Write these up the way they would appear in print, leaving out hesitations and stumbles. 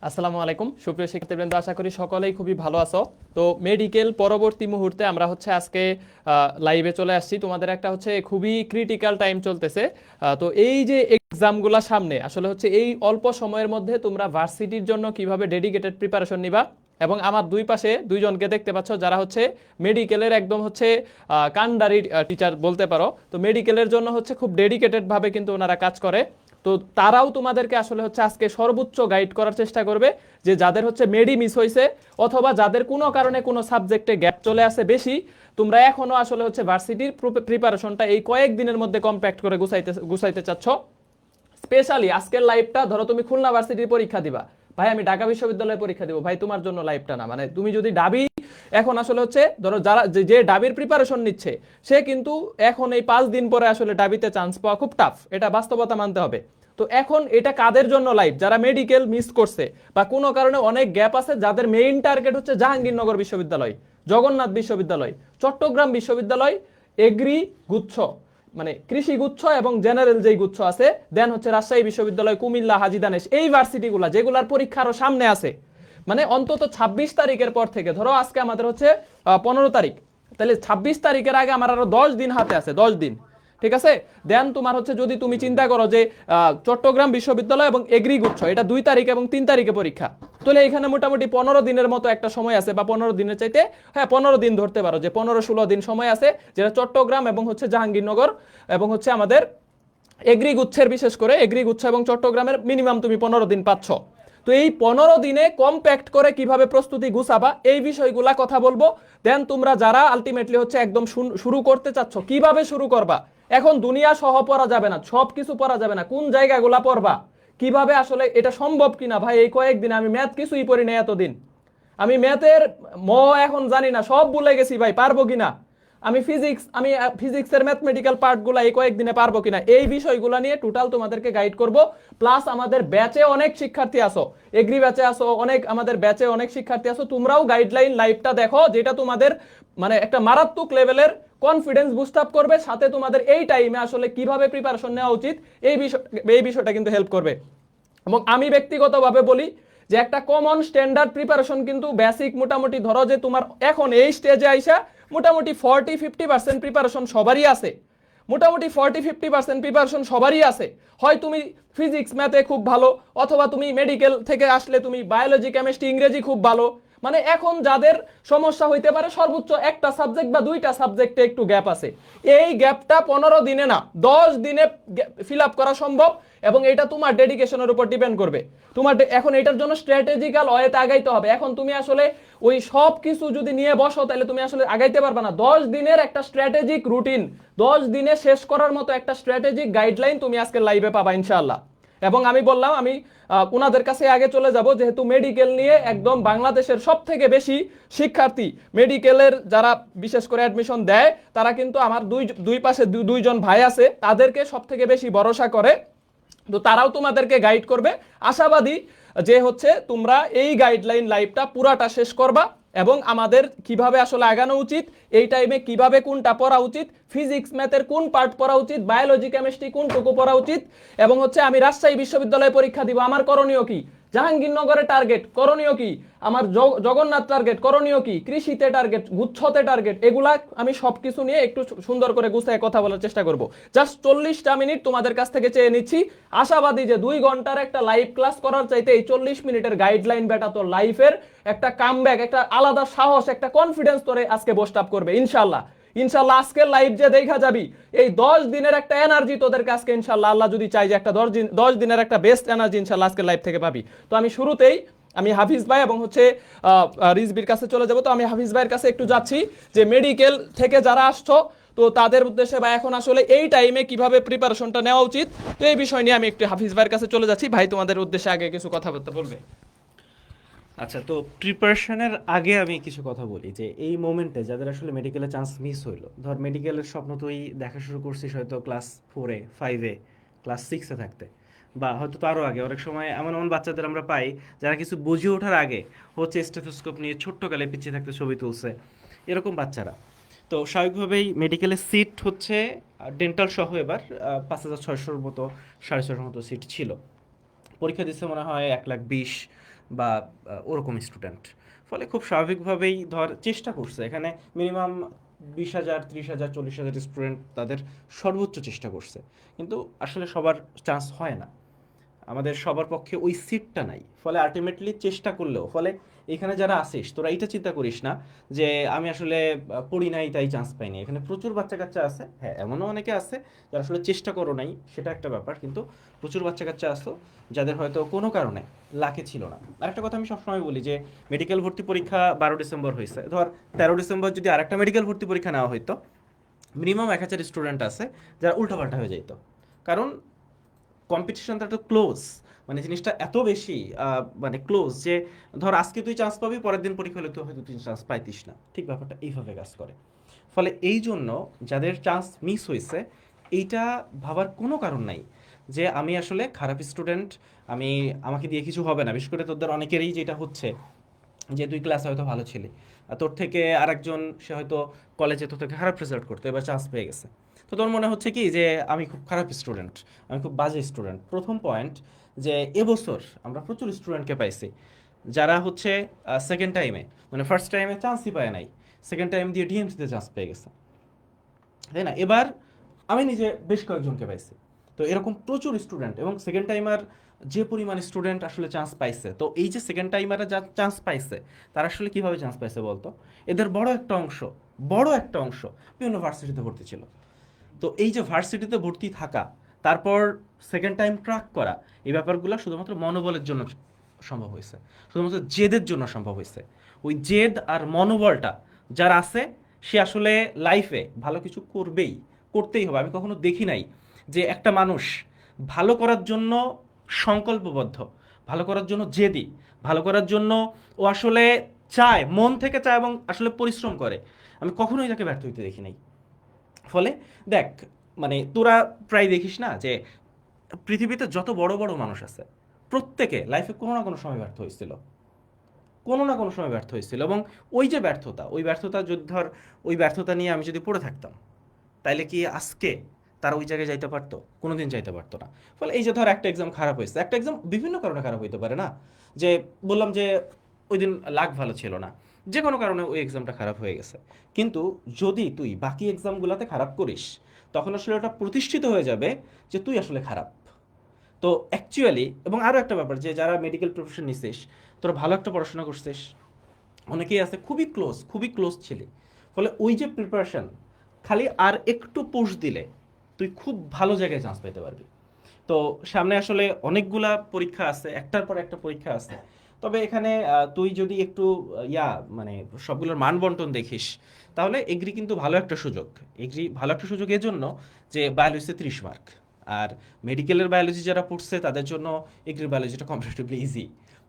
আসসালামু আলাইকুম সুপ্রিয় শিক্ষার্থীবৃন্দ, আশা করি সকলেই খুবই ভালো আছো। তো মেডিকেল পরবর্তী মুহূর্তে আমরা আজকে লাইভে চলে আসছি। তোমাদের একটা খুবই ক্রিটিক্যাল টাইম চলতেছে। তো এই যে এক্সামগুলো সামনে এই অল্প সময়ের মধ্যে তোমরা ভার্সিটির জন্য কিভাবে ডেডিকেটেড প্রিপারেশন নিবা, এবং আমার দুই পাশে দুইজনকে দেখতে পাচ্ছ যারা মেডিকেলের একদম কান্ডারি টিচার বলতে পারো। তো মেডিকেলের জন্য খুব ডেডিকেটেড ভাবে কিন্তু ওনারা কাজ করে। তো তারাও তোমাদেরকে আজকে সর্বোচ্চ গাইড করার চেষ্টা করবে, যে যাদের মেডি মিস হয়েছে অথবা যাদের কোনো কারণে কোনো সাবজেক্টে গ্যাপ চলে আসে বেশি, তোমরা এখনো ভার্সিটির প্রিপারেশনটা এই কয়েকদিনের মধ্যে কম্প্যাক্ট করে গুছাইতে চাচ্ছ। স্পেশালি আজকের লাইভটা ধরো তুমি খুলনা ভার্সিটির পরীক্ষা দিবা, ভাই আমি ঢাকা বিশ্ববিদ্যালয়ে পরীক্ষা দিব, ভাই তোমার জন্য লাইভটা না। মানে তুমি যদি ডাবি এখন ধরো যারা যে ডাবির প্রিপারেশন নিচ্ছে, সে কিন্তু এখন এই 5 দিন পরে ডাবিতে চান্স পাওয়া খুব টাফ, এটা বাস্তবতা মানতে হবে। তো এখন এটা কাদের জন্য লাইভ? যারা মেডিকেল মিস করছে বা কোনো কারণে অনেক গ্যাপ আছে, যাদের মেইন টার্গেট জাহাঙ্গীরনগর বিশ্ববিদ্যালয়, জগন্নাথ বিশ্ববিদ্যালয়, চট্টগ্রাম বিশ্ববিদ্যালয়, এগ্রি গুচ্ছ মানে কৃষি গুচ্ছ এবং জেনারেল যেই গুচ্ছ আছে, দেন রাজশাহী বিশ্ববিদ্যালয়, কুমিল্লা, হাজী দানেশ, এই ভার্সিটিগুলা যেগুলার পরীক্ষা আরো সামনে আছে, মানে অন্তত 26 তারিখের পর থেকে, ধরো আজকে আমাদের 15 তারিখ, তাহলে 26 তারিখের আগে আমার আরো 10 দিন হাতে আছে, 10 দিন, ঠিক আছে। দেন তোমার যদি তুমি চিন্তা করো যে চট্টগ্রাম বিশ্ববিদ্যালয় এবং এগ্রি গুচ্ছ এটা 2 তারিখ এবং 3 তারিখে পরীক্ষা, তাহলে এখানে মোটামুটি 15 দিনের মতো একটা সময় আছে, বা 15 দিনের চাইতে 15 দিন ধরতে পারো, যে 15-16 দিন সময় আছে, যেটা চট্টগ্রাম এবং জাহাঙ্গীরনগর এবং আমাদের এগ্রি গুচ্ছের, বিশেষ করে এগ্রি গুচ্ছ এবং চট্টগ্রামের মিনিমাম তুমি 15 দিন পাচ্ছ। তো এই 15 দিনে কম্প্যাক্ট করে কিভাবে প্রস্তুতি গুছাবা, এই বিষয়গুলা কথা বলবো। দেন তোমরা যারা আলটিমেটলি একদম শুরু করতে চাচ্ছ, কিভাবে শুরু করবা, এখন দুনিয়া সহ পড়া যাবে না, সবকিছু পড়া যাবে না, কোন জায়গাগুলা পড়বা, কিভাবে এটা সম্ভব কিনা। ভাই এই কয়েকদিন আমি ম্যাথ কিছুই পড়ি না, এতদিন আমি ম্যাথের এখন জানি না, সব ভুলে গেছি, ভাই পারবো কিনা। আমি ফিজিক্সের ম্যাথমেটিক্যাল পার্টগুলো এই কয়েকদিনে পারবো কিনা, এই বিষয়গুলো নিয়ে টোটাল তোমাদেরকে গাইড করব। প্লাস আমাদের ব্যাচে অনেক শিক্ষার্থী আসো, এগ্রি ব্যাচে আসো অনেক, আমাদের ব্যাচে অনেক শিক্ষার্থী আসো, তোমরাও গাইডলাইন লাইভটা দেখো, যেটা তোমাদের মানে একটা মারাত্মক লেভেলের কনফিডেন্স বুস্ট আপ করবে, সাথে তোমাদের এই টাইমে কিভাবে প্রিপারেশন নেওয়া উচিত এই বিষয়টা কিন্তু হেল্প করবে। এবং আমি ব্যক্তিগতভাবে বলি যে একটা কমন স্ট্যান্ডার্ড প্রিপারেশন কিন্তু বেসিক মোটামুটি ধরো যে তোমার এখন এই স্টেজে আইসা মোটামুটি 40-50% প্রিপারেশন সবারই আছে, মোটামুটি 40-50% প্রিপারেশন সবারই আছে। হয় তুমি ফিজিক্স ম্যাথে খুব ভালো, অথবা তুমি মেডিকেল থেকে আসলে তুমি বায়োলজি, কেমিস্ট্রি, ইংরেজি খুব ভালো। মানে এখন যাদের সমস্যা হইতে পারে সর্বোচ্চ একটা সাবজেক্ট বা 2টা সাবজেক্টে একটু গ্যাপ আছে, এই গ্যাপটা 15 দিনে না 10 দিনে ফিল আপ করা সম্ভব, এবং এটা তোমার ডেডিকেশনের উপর ডিপেন্ড করবে। তোমার এখন এটার জন্য স্ট্র্যাটেজিক্যাল ওয়েতে আগাইতে হবে। এখন তুমি ওই সব কিছু যদি নিয়ে বসো, তাহলে তুমি আগাইতে পারবে না। 10 দিনের একটা স্ট্র্যাটেজিক রুটিন, 10 দিনে শেষ করার মতো একটা স্ট্র্যাটেজিক গাইডলাইন তুমি আজকে লাইভে পাবা ইনশাআল্লাহ। এবং আমি বললাম আমি ওনাদের কাছে আগে চলে যাব, যেহেতু মেডিকেল নিয়ে একদম বাংলাদেশের সব থেকে বেশি শিক্ষার্থী মেডিকেলের যারা বিশেষ করে অ্যাডমিশন দেয়, তারা কিন্তু আমার দুই পাশে দুইজন ভাই আছে, তাদেরকে সব থেকে বেশি ভরসা করে। তো তারাও তোমাদেরকে গাইড করবে। আশাবাদী যে তোমরা এই গাইডলাইন লাইভটা পুরাটা শেষ করবা, এবং আমাদের কিভাবে আগানো উচিত, এই টাইমে কিভাবে কোনটা পড়া উচিত, ফিজিক্স ম্যাথের কোন পার্ট পড়া উচিত, বায়োলজি কেমিস্ট্রি কোনটুকু পড়া উচিত, এবং আমি রাজশাহী বিশ্ববিদ্যালয়ে পরীক্ষা দিব, আমার করণীয় কি, জাহাঙ্গীরনগরে টার্গেট করণীয় কি, আমার জগন্নাথ টার্গেট করণীয় কি, কৃষিতে টার্গেট, গুচ্ছতে টার্গেট, এগুলা আমি সবকিছু নিয়ে একটু সুন্দর করে গুছিয়ে কথা বলার চেষ্টা করব। জাস্ট 40টা মিনিট তোমাদের কাছ থেকে চেয়ে নিচ্ছি। আশাবাদী যে 2 ঘন্টার একটা লাইভ ক্লাস করার চাইতে এই 40 মিনিটের গাইডলাইন বেটা তোর লাইফের একটা কামব্যাক, একটা আলাদা সাহস, একটা কনফিডেন্স তোরে আজকে বুস্ট আপ করবে ইনশাআল্লাহ। ইনশাআল্লাহ আজকের লাইভ যে দেখা যাবি, এই 10 দিনের একটা এনার্জি তোদের কাছে ইনশাআল্লাহ, আল্লাহ যদি চাই যে একটা 10 দিনের একটা বেস্ট এনার্জি ইনশাআল্লাহ আজকের লাইভ থেকে পাবি। তো আমি শুরুতেই আমি হাফিজ ভাই এবং রিজবির কাছে চলে যাব। তো আমি হাফিজ ভাইয়ের কাছে একটু যাচ্ছি, যে মেডিকেল থেকে যারা আসছো, তো তাদের উদ্দেশ্যে বা এখন এই টাইমে কিভাবে প্রিপারেশনটা নেওয়া উচিত, তো এই বিষয় নিয়ে আমি একটু হাফিজ ভাইয়ের কাছে চলে যাচ্ছি। ভাই তোমাদের উদ্দেশ্যে আগে কিছু কথা বলবে। আচ্ছা, তো প্রিপারেশনের আগে আমি কিছু কথা বলি, যে এই মোমেন্টে যাদের মেডিকেলে চান্স মিস হইলো, ধর মেডিকেলের স্বপ্ন তুই দেখা শুরু করছিস হয়তো ক্লাস 4-এ, 5-এ, ক্লাস 6-এ থাকতে, বা হয়তো তারও আগে। অনেক সময় এমন এমন বাচ্চাদের আমরা পাই যারা কিছু বুঝে ওঠার আগে স্টেথোস্কোপ নিয়ে ছোট্ট কালে পিছিয়ে থাকতে ছবি তুলছে, এরকম বাচ্চারা। তো স্বাভাবিকভাবেই মেডিকেলের সিট হচ্ছে ডেন্টাল সহ এবার 5,600-র মতো 6,500-র মতো সিট ছিল। পরীক্ষা দিচ্ছে মনে হয় 1,20,000 বা ওরকম স্টুডেন্ট। ফলে খুব স্বাভাবিকভাবেই ধর চেষ্টা করছে এখানে মিনিমাম 20,000, 30,000, 40,000 স্টুডেন্ট তাদের সর্বোচ্চ চেষ্টা করছে, কিন্তু আসলে সবার চান্স হয় না, আমাদের সবার পক্ষে ওই সিটটা নাই। ফলে আলটিমেটলি চেষ্টা করলেও, ফলে এখানে যারা আসিস তোরা এটা চিন্তা করিস না যে আমি আসলে পড়ি নাই তাই চান্স পাইনি। এখানে প্রচুর বাচ্চা কাচ্চা আছে, হ্যাঁ এমনও অনেকে আছে যারা আসলে চেষ্টা করো নাই, সেটা একটা ব্যাপার, কিন্তু প্রচুর বাচ্চা কাচ্চা আসতো যাদের হয়তো কোনো কারণে লাকে ছিল না। আরেকটা কথা আমি সবসময় বলি যে মেডিকেল ভর্তি পরীক্ষা 12 ডিসেম্বর হয়েছে, ধর 13 ডিসেম্বর যদি আরেকটা মেডিকেল ভর্তি পরীক্ষা নেওয়া হইতো, মিনিমাম 1,000 স্টুডেন্ট আছে যারা উল্টাপাল্টা হয়ে যেত। কারণ কম্পিটিশনটা তো ক্লোজ, মানে জিনিসটা এত বেশি মানে ক্লোজ যে ধর আজকে তুই চান্স পাবি, পরের দিন পরীক্ষা হলে তো হয়তো তুই চান্স পাইতিস না, ঠিক ব্যাপারটা এইভাবে কাজ করে। ফলে এই জন্য যাদের চান্স মিস হয়েছে এইটা ভাবার কোনো কারণ নাই যে আমি আসলে খারাপ স্টুডেন্ট, আমাকে দিয়ে কিছু হবে না। বিশেষ করে তোদের অনেকেরই যেটা হচ্ছে যে তুই ক্লাসে হয়তো ভালো ছিলি, আর তোর থেকে আরেকজন সে হয়তো কলেজে তোর থেকে খারাপ রেজাল্ট করতো, এবার চান্স পেয়ে গেছে, তো তোর মনে হচ্ছে কি যে আমি খুব খারাপ স্টুডেন্ট, আমি খুব বাজে স্টুডেন্ট। প্রথম পয়েন্ট যে এবছর আমরা প্রচুর স্টুডেন্টকে পাইছি যারা হচ্ছে সেকেন্ড টাইমে, মানে ফার্স্ট টাইমে চান্সই পায় নাই, সেকেন্ড টাইম দিয়ে ডিএমসিতে চান্স পেয়ে গেছে, তাই না? এবার আমি নিজে বেশ কয়েকজনকে পাইছি। তো এরকম প্রচুর স্টুডেন্ট, এবং সেকেন্ড টাইমার যে পরিমাণ স্টুডেন্ট আসলে চান্স পাইছে, তো এই যে সেকেন্ড টাইমাররা যা চান্স পাইছে তারা আসলে কিভাবে চান্স পাইছে বলতো? এদের বড় একটা অংশ বিভিন্ন ভার্সিটিতে ভর্তি ছিল। তো এই যে ভার্সিটিতে ভর্তি থাকা, তারপর সেকেন্ড টাইম ট্রাক করা, এই ব্যাপারগুলো শুধুমাত্র মনোবলের জন্য সম্ভব হয়েছে, শুধুমাত্র জেদের জন্য সম্ভব হয়েছে। ওই জেদ আর মনোবলটা যার আছে সে আসলে লাইফে ভালো কিছু করবেই, করতেই হবে। আমি কখনো দেখি নাই যে একটা মানুষ ভালো করার জন্য সংকল্পবদ্ধ, ভালো করার জন্য জেদি, ভালো করার জন্য ও আসলে চায়, মন থেকে চায় এবং আসলে পরিশ্রম করে, আমি কখনোই তাকে ব্যর্থ হইতে দেখি নাই। ফলে দেখ, মানে তোরা প্রায় দেখিস না যে পৃথিবীতে যত বড় বড় মানুষ আছে প্রত্যেকে লাইফে কোনো না কোনো সময় ব্যর্থ হয়েছিল, কোনো না কোনো সময় ব্যর্থ হয়েছিল। এবং ওই যে ব্যর্থতা, ওই ব্যর্থতা যদি ধর, ওই ব্যর্থতা নিয়ে আমি যদি পড়ে থাকতাম, তাইলে কি আজকে তারা ওই জায়গায় যাইতে পারতো? কোনোদিন যাইতে পারতো না। ফলে এই যে ধর একটা এক্সাম খারাপ হয়েছে, একটা এক্সাম বিভিন্ন কারণে খারাপ হইতে পারে না, যে বললাম যে ওই দিন লাক ভালো ছিল না, যে কোনো কারণে ওই এক্সামটা খারাপ হয়ে গেছে, কিন্তু যদি তুই বাকি এক্সামগুলোতে খারাপ করিস তখন আসলে ওটা প্রতিষ্ঠিত হয়ে যাবে যে তুই আসলে খারাপ। তো অ্যাকচুয়ালি, এবং আরও একটা ব্যাপার যে যারা মেডিকেল প্রফেশন নিছিস, তোরা ভালো একটা পড়াশোনা করছিস, অনেকেই আছে খুবই ক্লোজ ছিলি, ফলে ওই যে প্রিপারেশন, খালি আর একটু পুশ দিলে তুই খুব ভালো জায়গায় চান্স পেতে পারবি। তো সামনে আসলে অনেকগুলা পরীক্ষা আছে, একটার পর একটা পরীক্ষা আছে। তবে এখানে তুই যদি একটু মানে সবগুলোর মান বন্টন দেখিস, তাহলে এগ্রি কিন্তু ভালো একটা সুযোগ। এগ্রি ভালো একটা সুযোগ এজন্য যে বায়োলজিতে 30 মার্ক, আর মেডিকেলের বায়োলজি যারা পড়ছে তাদের জন্য এগ্রির বায়োলজিটা কম্পারেটিভলি ইজি।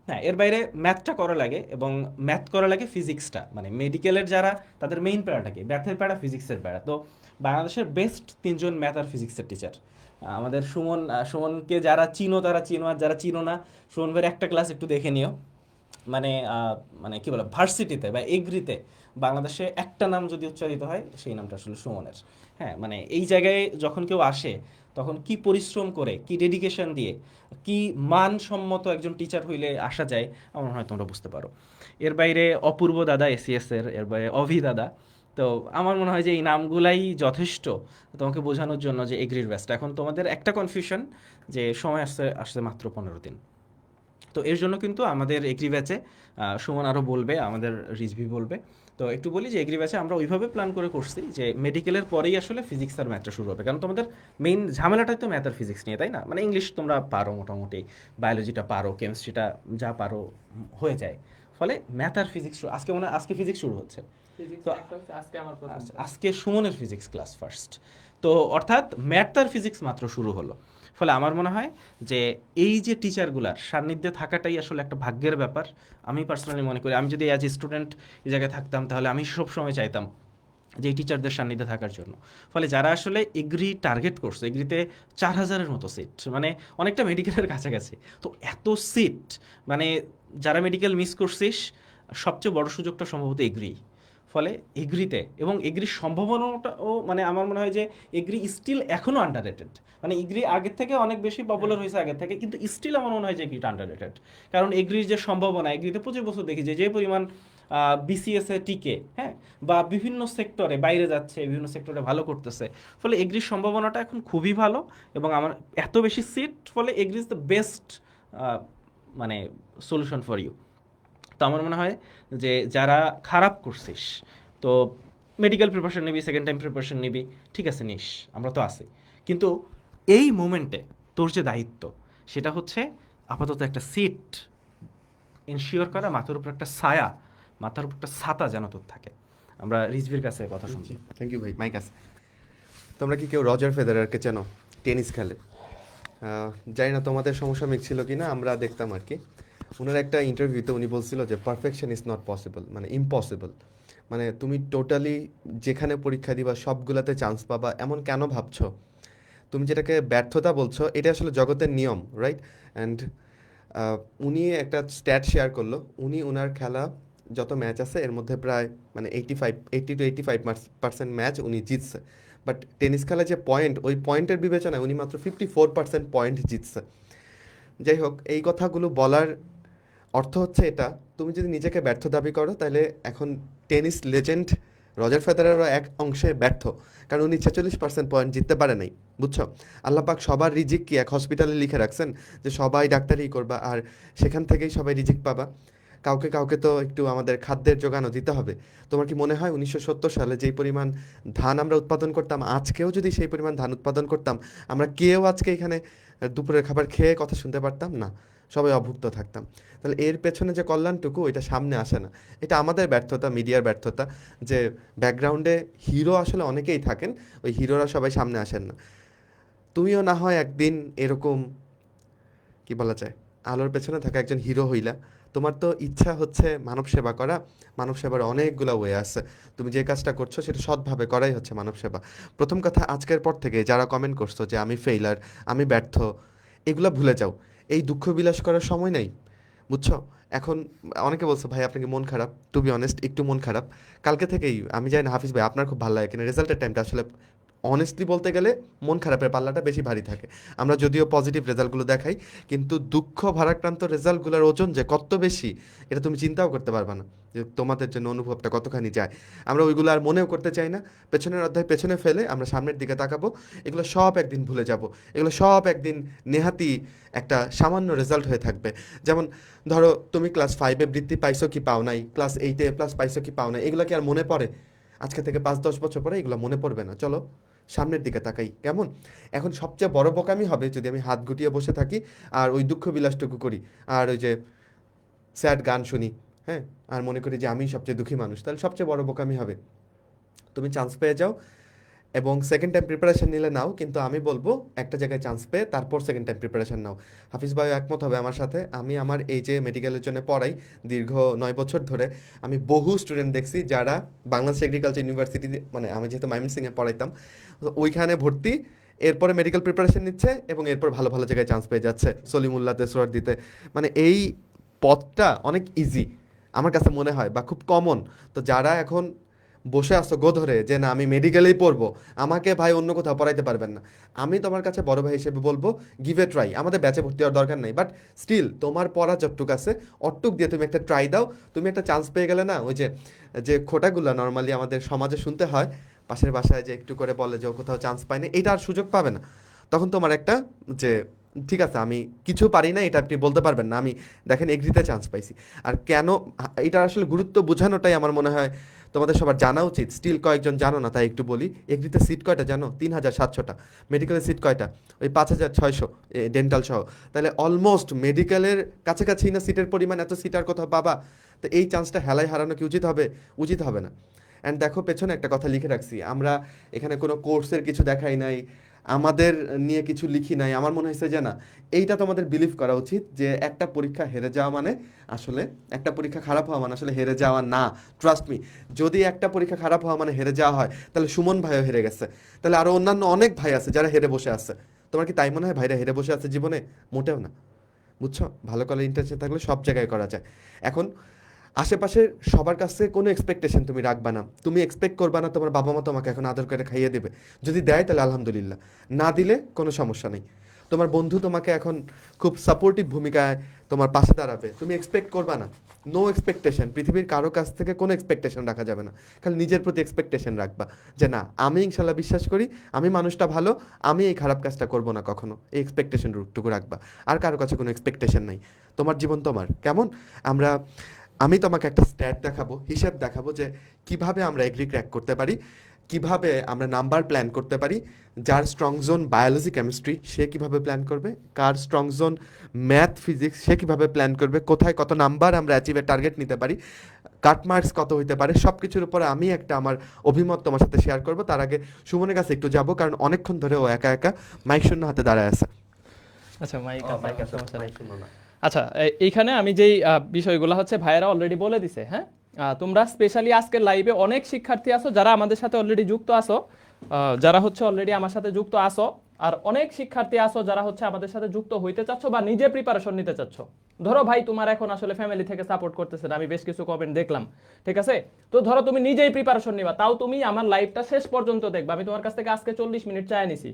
হ্যাঁ, এর বাইরে ম্যাথটা করা লাগে, এবং ম্যাথ করা লাগে ফিজিক্সটা, মানে মেডিকেলের যারা তাদের মেইন প্যারাটা কি, ম্যাথের প্যারা, ফিজিক্সের প্যারা। তো বাংলাদেশের বেস্ট 3জন ম্যাথ আর ফিজিক্সের টিচার আমাদের সুমন। সুমনকে যারা চিনো তারা চিনো, আর যারা চিনো না, সুমন ভাইয়ের একটা ক্লাস একটু দেখে নিও। মানে মানে কি বলে, ভার্সিটিতে বা এগ্রিতে বাংলাদেশে একটা নাম যদি উচ্চারিত হয় সেই নামটা আসলে সুমনের। হ্যাঁ, মানে এই জায়গায় যখন কেউ আসে তখন কি পরিশ্রম করে, কি ডেডিকেশন দিয়ে, কি মানসম্মত একজন টিচার হইলে আসা যায়, আমার মনে হয় তোমরা বুঝতে পারো। এর বাইরে অপূর্ব দাদা এসিএস এর বাইরে অভি দাদা, তো আমার মনে হয় যে এই নামগুলাই যথেষ্ট তোমাকে বোঝানোর জন্য যে এগ্রির ব্যাচটা। এখন তোমাদের একটা কনফিউশন যে সময় আসছে আসছে মাত্র 15 দিন, তো এর জন্য কিন্তু আমাদের এগ্রি ব্যাচে সুমন আরও বলবে, আমাদের রিজভি বলবে। তো একটু বলি যে এগ্রি ব্যাচে আমরা ওইভাবে প্ল্যান করে করছি যে মেডিকেলের পরেই আসলে ফিজিক্স আর ম্যাথটা শুরু হবে, কারণ তোমাদের মেইন ঝামেলাটাই তো ম্যাথ আর ফিজিক্স নিয়ে, তাই না? মানে ইংলিশ তোমরা পারো মোটামুটি, বায়োলজিটা পারো, কেমিস্ট্রিটা যা পারো হয়ে যায়। ফলে ম্যাথ আর ফিজিক্স আজকে মনে হয় আজকে ফিজিক্স শুরু হচ্ছে, তো আজকে আমার প্রথম আচ্ছা, আজকে সুমনের ফিজিক্স ক্লাস ফার্স্ট। তো অর্থাৎ ম্যাথ আর ফিজিক্স মাত্র শুরু হলো। ফলে আমার মনে হয় যে এই যে টিচারগুলার সান্নিধ্যে থাকাটাই আসলে একটা ভাগ্যের ব্যাপার। আমি পার্সোনালি মনে করি আমি যদি অ্যাজ এ স্টুডেন্ট এই জায়গায় থাকতাম তাহলে আমি সবসময় চাইতাম যে এই টিচারদের সান্নিধ্যে থাকার জন্য। ফলে যারা আসলে এগ্রি টার্গেট করছে, এগ্রিতে 4,000-এর মতো সিট, মানে অনেকটা মেডিকেলের কাছাকাছি, তো এত সিট, মানে যারা মেডিকেল মিস করছিস সবচেয়ে বড় সুযোগটা সম্ভবত এগ্রি। ফলে এগ্রিতে এবং এগ্রির সম্ভাবনাটাও মানে আমার মনে হয় যে এগ্রি স্টিল এখনো আন্ডাররেটেড। মানে এগ্রি আগের থেকে অনেক বেশি পপুলার হয়েছে আগের থেকে, কিন্তু স্টিল আমার মনে হয় যে এগ্রিটা আন্ডাররেটেড। কারণ এগ্রির যে সম্ভাবনা, এগ্রিতে প্রচুর বছর দেখি যে যে পরিমাণ বিসিএস এ টিকে, হ্যাঁ, বা বিভিন্ন সেক্টরে বাইরে যাচ্ছে, বিভিন্ন সেক্টরে ভালো করতেছে, ফলে এগ্রির সম্ভাবনাটা এখন খুবই ভালো। এবং আমার এত বেশি সিট, ফলে এগ্রি ইজ দ্য বেস্ট মানে সলিউশন ফর ইউ। তো আমার মনে হয় যে যারা খারাপ করছিস, তো মেডিকেল প্রিপারেশন নিবি, সেকেন্ড টাইম প্রিপারেশন নিবি, ঠিক আছে নিস, আমরা তো আছি। কিন্তু এই মোমেন্টে তোর যে দায়িত্ব সেটা হচ্ছে আপাতত একটা সিট এনশিওর করা, মাথার উপর একটা ছায়া, মাথার উপর একটা ছাতা যেন তোর থাকে। আমরা রিজভির কাছে কথা শুনছি। থ্যাংক ইউ ভাই। মাইক আছে। তোমরা কি কেউ রজার ফেদেরারকে চেনো? টেনিস খেলে। জানি না তোমাদের সমস্যা ছিল কি না, আমরা দেখতাম আর কি। ওনার একটা ইন্টারভিউতে উনি বলছিল যে পারফেকশন ইজ নট পসিবল, মানে ইম্পসিবল। মানে তুমি টোটালি যেখানে পরীক্ষা দিবা সবগুলাতে চান্স পাবা এমন কেন ভাবছো? তুমি যেটাকে ব্যর্থতা বলছো, এটা আসলে জগতের নিয়ম, রাইট? অ্যান্ড উনি একটা স্ট্যাট শেয়ার করলো। উনি ওনার খেলা যত ম্যাচ আছে এর মধ্যে প্রায় মানে 80 to 85% ম্যাচ উনি জিতছে। বাট টেনিস খেলা যে পয়েন্ট, ওই পয়েন্টের বিবেচনায় উনি মাত্র 54% পয়েন্ট জিতছে। যাই হোক, এই কথাগুলো বলার অর্থ হচ্ছে এটা, তুমি যদি নিজেকে ব্যর্থ দাবি করো তাহলে এখন টেনিস লেজেন্ড রজার ফেদেরারও এক অংশে ব্যর্থ, কারণ উনি 46% পয়েন্ট জিততে পারে নাই। বুঝছো? আল্লাহ পাক সবার রিজিক কি এক হসপিটালে লিখে রাখছেন যে সবাই ডাক্তারি করবা আর সেখান থেকেই সবাই রিজিক পাবা? কাউকে কাউকে তো একটু আমাদের খাদ্যের যোগানও দিতে হবে। তোমার কি মনে হয় 1970 সালে যেই পরিমাণ ধান আমরা উৎপাদন করতাম, আজকেও যদি সেই পরিমাণ ধান উৎপাদন করতাম, আমরা কেউ আজকে এখানে দুপুরের খাবার খেয়ে কথা শুনতে পারতাম না, সবাই অভুক্ত থাকতাম। তাহলে এর পেছনে যে কল্যাণটুকু, এটা সামনে আসে না। এটা আমাদের ব্যর্থতা, মিডিয়ার ব্যর্থতা, যে ব্যাকগ্রাউন্ডে হিরো আসলে অনেকেই থাকেন, ওই হিরোরা সবাই সামনে আসেন না। তুমিও না হয় একদিন এরকম, কি বলা যায়, আলোর পেছনে থাকা একজন হিরো হইলা। তোমার তো ইচ্ছা হচ্ছে মানব সেবা করা। মানব সেবার অনেকগুলো ওয়ে আছে। তুমি যে কাজটা করছো সেটা সৎভাবে করাই হচ্ছে মানব সেবা। প্রথম কথা, আজকের পর থেকে যারা কমেন্ট করছো যে আমি ফেইলার, আমি ব্যর্থ, এগুলো ভুলে যাও। এই দুঃখ বিলাস করার সময় নেই। বুঝছো? এখন অনেকে বলছে ভাই আপনাকে মন খারাপ। টু বি অনেস্ট, একটু মন খারাপ। কালকে থেকেই আমি জানি না হাফিজ ভাই আপনার খুব ভালো লাগে কিনা, রেজাল্টের টাইমটা আসলে অনেস্টলি বলতে গেলে মন খারাপের পাল্লাটা বেশি ভারী থাকে। আমরা যদিও পজিটিভ রেজাল্টগুলো দেখাই, কিন্তু দুঃখ ভারাক্রান্ত রেজাল্টগুলোর ওজন যে কত বেশি, এটা তুমি চিন্তাও করতে পারবে না যে তোমাদের জন্য অনুভবটা কতখানি যায়। আমরা ওইগুলো আর মনেও করতে চাই না। পেছনের অধ্যায় পেছনে ফেলে আমরা সামনের দিকে তাকাবো। এগুলো সব একদিন ভুলে যাব। এগুলো সব একদিন নেহাতি একটা সামান্য রেজাল্ট হয়ে থাকবে। যেমন ধরো তুমি ক্লাস 5-এ বৃত্তি পাইছো কি পাও নাই, ক্লাস 8-এ প্লাস পাইছো কি পাও নাই, এগুলো কি আর মনে পড়ে? আজকে থেকে 5-10 বছর পরে এগুলো মনে পড়বে না। চলো সামনের দিকে তাকাই, কেমন? এখন সবচেয়ে বড় বোকামি হবে যদি আমি হাত গুটিয়ে বসে থাকি আর ওই দুঃখ বিলাসটুকু করি আর ওই যে স্যাড গান শুনি, হ্যাঁ, আর মনে করি যে আমি সবচেয়ে দুঃখী মানুষ। তাহলে সবচেয়ে বড় বোকামি হবে। তুমি চান্স পেয়ে যাও এবং সেকেন্ড টাইম প্রিপারেশন নিলে নাও, কিন্তু আমি বলবো একটা জায়গায় চান্স পেয়ে তারপর সেকেন্ড টাইম প্রিপারেশন নাও। হাফিজ ভাই একমত হবে আমার সাথে। আমি আমার এই যে মেডিকেলের জন্য পড়াই দীর্ঘ 9 বছর ধরে, আমি বহু স্টুডেন্ট দেখছি যারা বাংলাদেশ এগ্রিকালচার ইউনিভার্সিটি, মানে আমি যেহেতু ময়মনসিংহে পড়াইতাম, তো ওইখানে ভর্তি, এরপরে মেডিকেল প্রিপারেশন নিচ্ছে এবং এরপর ভালো ভালো জায়গায় চান্স পেয়ে যাচ্ছে, সলিমুল্লাহতে, সোহরাওয়ার্দীতে। মানে এই পথটা অনেক ইজি আমার কাছে মনে হয়, বা খুব কমন। তো যারা এখন বসে আসছো গো ধরে যে না আমি মেডিকেলেই পড়বো, আমাকে ভাই অন্য কোথাও পড়াইতে পারবেন না, আমি তোমার কাছে বড় ভাই হিসেবে বলবো গিভ এ ট্রাই। আমাদের ব্যাচে ভর্তি হওয়ার দরকার নেই, বাট স্টিল তোমার পড়া যতটুক আছে অটুক দিয়ে তুমি একটা ট্রাই দাও। তুমি একটা চান্স পেয়ে গেলে না, ওই যে যে খোটাগুলো নর্মালি আমাদের সমাজে শুনতে হয়, পাশের বাসায় যে একটু করে বলে যে ও কোথাও চান্স পায়নি, এটা আর সুযোগ পাবে না। তখন তোমার একটা যে ঠিক আছে আমি কিছু পারি না, এটা আপনি বলতে পারবেন না, আমি দেখেন এগ্রিতে চান্স পাইছি। আর কেন এটা আসলে গুরুত্ব বোঝানোটাই আমার মনে হয় তোমাদের সবার জানা উচিত। স্টিল কয়েকজন জানো না, তাই একটু বলি। এগ্রিতে সিট কয়টা জানো? 3700টা। মেডিকেলের সিট কয়টা? ওই 5600, ডেন্টাল সহ। তাহলে অলমোস্ট মেডিকেলের কাছাকাছি না সিটের পরিমাণ, এত সিট আর কোথাও পাবা? তো এই চান্সটা হেলায় হারানো কি উচিত হবে? উচিত হবে না। অ্যান্ড দেখো পেছনে একটা কথা লিখে রাখছি, আমরা এখানে কোনো কোর্সের কিছু দেখাই নাই, আমাদের নিয়ে কিছু লিখি নাই। আমার মনে হয়েছে যে না, এইটা তোমাদের বিলিভ করা উচিত যে একটা পরীক্ষা হেরে যাওয়া মানে আসলে, একটা পরীক্ষা খারাপ হওয়া মানে আসলে হেরে যাওয়া না। ট্রাস্ট মি, যদি একটা পরীক্ষা খারাপ হওয়া মানে হেরে যাওয়া হয়, তাহলে সুমন ভাইও হেরে গেছে, তাহলে আরো অন্যান্য অনেক ভাই আছে যারা হেরে বসে আছে। তোমার কি তাই মনে হয় ভাইরা হেরে বসে আছে জীবনে? মোটেও না। বুঝছো? ভালো কলের ইন্টারেস্ট থাকলে সব জায়গায় করা যায়। এখন আশেপাশের সবার কাছ থেকে কোনো এক্সপেকটেশন তুমি রাখবা না, তুমি এক্সপেক্ট করবা না তোমার বাবা মা তোমাকে এখন আদর করে খাইয়ে দেবে। যদি দেয় তাহলে আলহামদুলিল্লাহ, না দিলে কোনো সমস্যা নেই। তোমার বন্ধু তোমাকে এখন খুব সাপোর্টিভ ভূমিকায় তোমার পাশে দাঁড়াবে, তুমি এক্সপেক্ট করবা না। নো এক্সপেকটেশন, পৃথিবীর কারো কাছ থেকে কোনো এক্সপেকটেশন রাখা যাবে না, খালি নিজের প্রতি এক্সপেকটেশন রাখবা যে না, আমি ইনশাল্লাহ বিশ্বাস করি আমি মানুষটা ভালো, আমি এই খারাপ কাজটা করব না কখনো, এই এক্সপেকটেশন টুকু রাখবা। আর কারো কাছে কোনো এক্সপেকটেশন নাই, তোমার জীবন তোমার। কেমন আমি তোমাকে একটা স্ট্যাট দেখাবো, হিসাব দেখাবো যে কিভাবে আমরা এগ্রি ক্র্যাক করতে পারি, কিভাবে আমরা নাম্বার প্ল্যান করতে পারি। যার স্ট্রং জোন বায়োলজি কেমিস্ট্রি সে কিভাবে প্ল্যান করবে, কার স্ট্রং জোন ম্যাথ ফিজিক্স সে কিভাবে প্ল্যান করবে, কোথায় কত নাম্বার আমরা অ্যাচিভের টার্গেট নিতে পারি, কাট মার্কস কত হইতে পারে, সব কিছুর উপরে আমি একটা আমার অভিমত তোমার সাথে শেয়ার করব। তার আগে সুমনের কাছে একটু যাব, কারণ অনেকক্ষণ ধরে ও একা একা মাইক শূন্য হাতে দাঁড়ায় আছে। আচ্ছা মাইক সমস্যা নাই। শূন্য না। আচ্ছা এইখানে আমি যেই বিষয়গুলো হচ্ছে ভাইয়েরা অলরেডি বলে দিছে। হ্যাঁ, তোমরা স্পেশালি আজকের লাইভে অনেক শিক্ষার্থী আছো যারা আমাদের সাথে অলরেডি যুক্ত আছো, যারা হচ্ছে অলরেডি আমার সাথে যুক্ত আছো, আর অনেক শিক্ষার্থী আছো যারা হচ্ছে আমাদের সাথে যুক্ত হইতে চাচ্ছ বা নিজে প্রিপারেশন নিতে চাচ্ছ। ধরো ভাই তোমার এখন আসলে ফ্যামিলি থেকে সাপোর্ট করতেছে না, আমি বেশ কিছু কমেন্ট দেখলাম, ঠিক আছে? তো ধরো তুমি নিজেই প্রিপারেশন নিবা, তাও তুমি আমার লাইভটা শেষ পর্যন্ত দেখবা। আমি তোমার কাছ থেকে আজকে 40 মিনিট চাই নিছি।